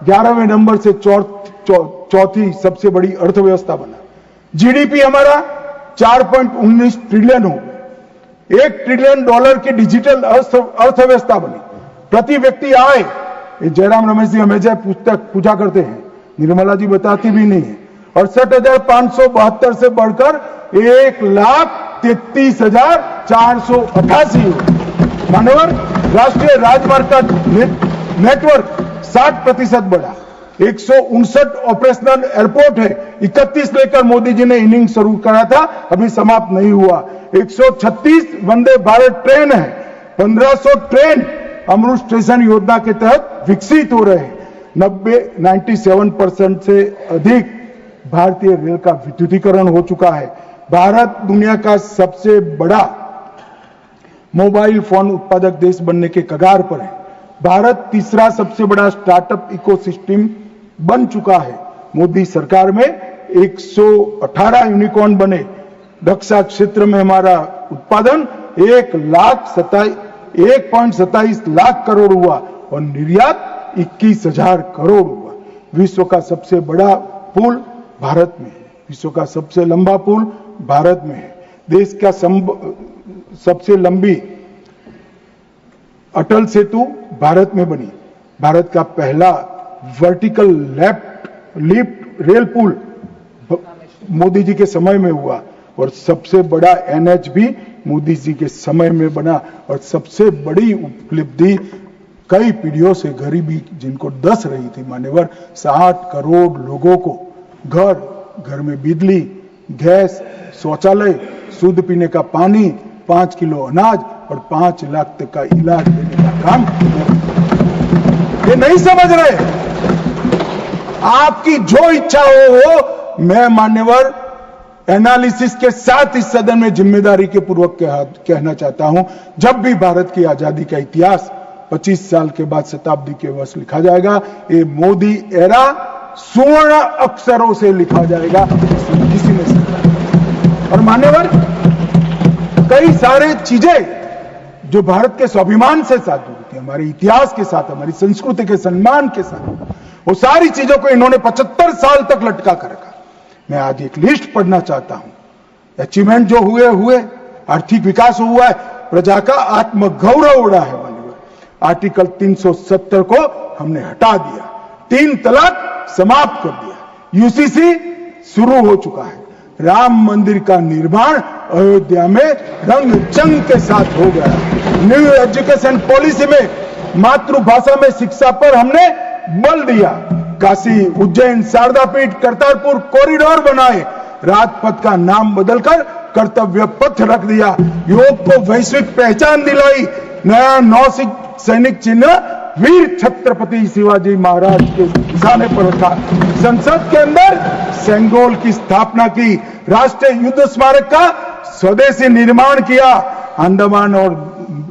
[SPEAKER 3] 11वें नंबर से चौथी सबसे बड़ी अर्थव्यवस्था बना। जीडीपी हमारा 4.19 ट्रिलियन हो, $1 ट्रिलियन की डिजिटल अर्थव्यवस्था बनी। प्रति व्यक्ति आय, जयराम रमेश जी हमेशा पूछा करते हैं, निर्मला जी बताती भी नहीं है, 68,572 से बढ़कर 1,33,488 हो। मानवर, राष्ट्रीय राजमार्ग का नेटवर्क 60% बढ़ा, 159 ऑपरेशनल एयरपोर्ट है, 31 लेकर मोदी जी ने इनिंग शुरू करा था, अभी समाप्त नहीं हुआ। 136 वंदे भारत ट्रेन है, 1500 ट्रेन अमृत स्टेशन योजना के तहत विकसित हो रहे हैं। 97% से अधिक भारतीय रेल का विद्युतीकरण हो चुका है। भारत दुनिया का सबसे बड़ा मोबाइल फोन उत्पादक देश बनने के कगार पर है। भारत तीसरा सबसे बड़ा स्टार्टअप इकोसिस्टम बन चुका है। मोदी सरकार में 118 यूनिकॉर्न बने। रक्षा क्षेत्र में हमारा उत्पादन 1.27 लाख करोड़ हुआ और निर्यात 21,000 करोड़ हुआ। विश्व का सबसे बड़ा पुल भारत में है, विश्व का सबसे लंबा पुल भारत में है। देश का सबसे लंबी अटल सेतु भारत में बनी। भारत का पहला वर्टिकल लिफ्ट रेल पुल मोदी जी के समय में हुआ और सबसे बड़ा एनएच भी मोदी जी के समय में बना। और सबसे बड़ी उपलब्धि, कई पीढ़ियों से गरीबी जिनको दस रही थी मान्यवर, 60 करोड़ लोगों को घर में बिजली, गैस, शौचालय, शुद्ध पीने का पानी, 5 किलो अनाज और 5 लाख तक का इलाज देने का काम। ये नहीं समझ रहे। आपकी जो इच्छा हो, मैं मान्यवर एनालिसिस के साथ इस सदन में जिम्मेदारी के पूर्वक कहना चाहता हूं, जब भी भारत की आजादी का इतिहास 25 साल के बाद शताब्दी के वर्ष लिखा जाएगा, ये मोदी एरा स्वर्ण अक्षरों से लिखा जाएगा, किसी ने समझा। और मान्यवर, कई सारे चीजें जो भारत के स्वाभिमान से साथ जुड़ी थी, हमारे इतिहास के साथ, हमारी संस्कृति के सम्मान के साथ, वो सारी चीजों को इन्होंने 75 साल तक लटका कर रखा। मैं आज एक लिस्ट पढ़ना चाहता हूं। अचीवमेंट जो हुए, आर्थिक विकास हुआ है, प्रजा का आत्मगौरव उड़ा है। आर्टिकल 370 को हमने हटा दिया, 3 तलाक समाप्त कर दिया, यूसीसी शुरू हो चुका है, राम मंदिर का निर्माण अयोध्या में रंग चंग के साथ हो गया। न्यू एजुकेशन पॉलिसी में मातृभाषा में शिक्षा पर हमने बल दिया। काशी, उज्जैन, शारदा पीठ, करतारपुर कॉरिडोर बनाए, राजपथ का नाम बदलकर
[SPEAKER 2] कर्तव्य पथ रख दिया, योग को वैश्विक पहचान दिलाई, नया सैनिक चिन्ह वीर छत्रपति शिवाजी महाराज के निशाने पर रखा, संसद के अंदर सेंगोल की स्थापना की, राष्ट्रीय युद्ध स्मारक का स्वदेशी निर्माण किया, अंडमान और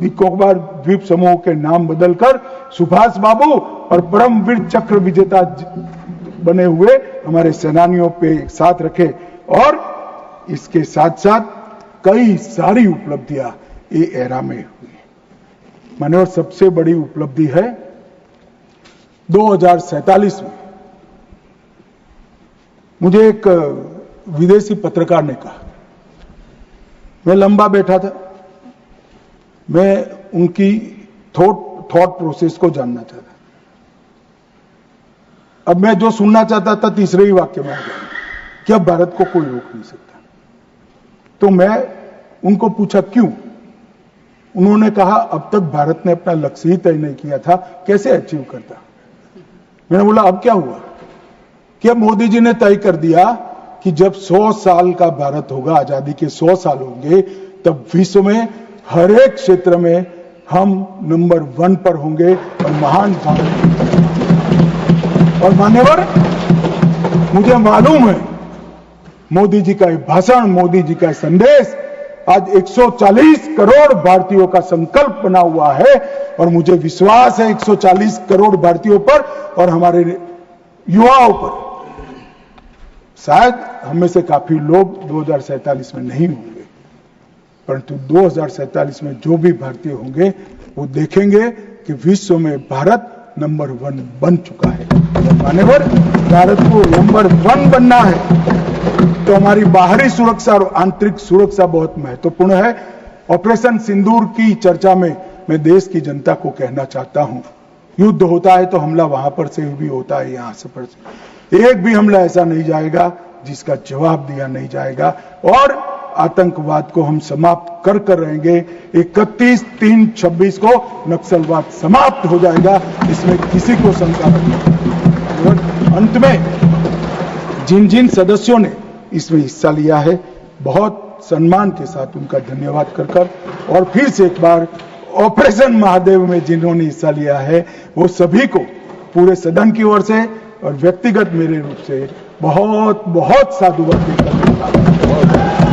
[SPEAKER 2] निकोबार द्वीप समूह के नाम बदलकर सुभाष बाबू और परमवीर चक्र विजेता बने हुए हमारे सेनानियों पे एक साथ रखे, और इसके साथ साथ कई सारी उपलब्धियां ये एरा में हुई। माननीय, सबसे बड़ी उपलब्धि है 2047 में मुझे एक विदेशी पत्रकार ने कहा, मैं लंबा बैठा था, मैं उनकी थॉट प्रोसेस को जानना चाहता। अब मैं जो सुनना चाहता था तीसरे ही वाक्य में आ गया कि अब भारत को कोई रोक नहीं सकता। तो मैं उनको पूछा क्यों? उन्होंने कहा अब तक भारत ने अपना लक्ष्य ही तय नहीं किया था, कैसे अचीव करता। मैंने बोला अब क्या हुआ कि अब मोदी जी ने तय कर दिया कि जब 100 साल का भारत होगा, आजादी के 100 साल होंगे, तब विश्व में हर एक क्षेत्र में हम नंबर 1 पर होंगे और महान भारत। और मान्यवर, मुझे मालूम है मोदी जी का ये भाषण, मोदी जी का संदेश आज 140 करोड़ भारतीयों का संकल्प बना हुआ है, और मुझे विश्वास है 140 करोड़ भारतीयों पर और हमारे युवाओं पर। शायद हमें से काफी लोग 2047 में नहीं होंगे, परंतु 2047 में जो भी भारतीय होंगे वो देखेंगे कि विश्व में भारत नंबर 1 बन चुका है। मान्यवर, भारत को नंबर 1 बनना है तो हमारी बाहरी सुरक्षा और आंतरिक सुरक्षा बहुत महत्वपूर्ण है। ऑपरेशन सिंदूर की चर्चा में मैं देश की जनता को कहना चाहता हूं, युद्ध होता है तो हमला वहां पर से भी होता है, यहां से पर से एक भी हमला ऐसा नहीं जाएगा जिसका जवाब दिया नहीं जाएगा, और आतंकवाद को हम समाप्त कर रहेंगे। 31/3/26 को नक्सलवाद समाप्त हो जाएगा, इसमें किसी को शंका नहीं। अंत में जिन जिन सदस्यों ने इसमें हिस्सा लिया है, बहुत सम्मान के साथ उनका धन्यवाद कर और फिर से एक बार ऑपरेशन महादेव में जिन्होंने हिस्सा लिया है वो सभी को पूरे सदन की ओर से और व्यक्तिगत मेरे रूप से बहुत बहुत साधुवाद देकर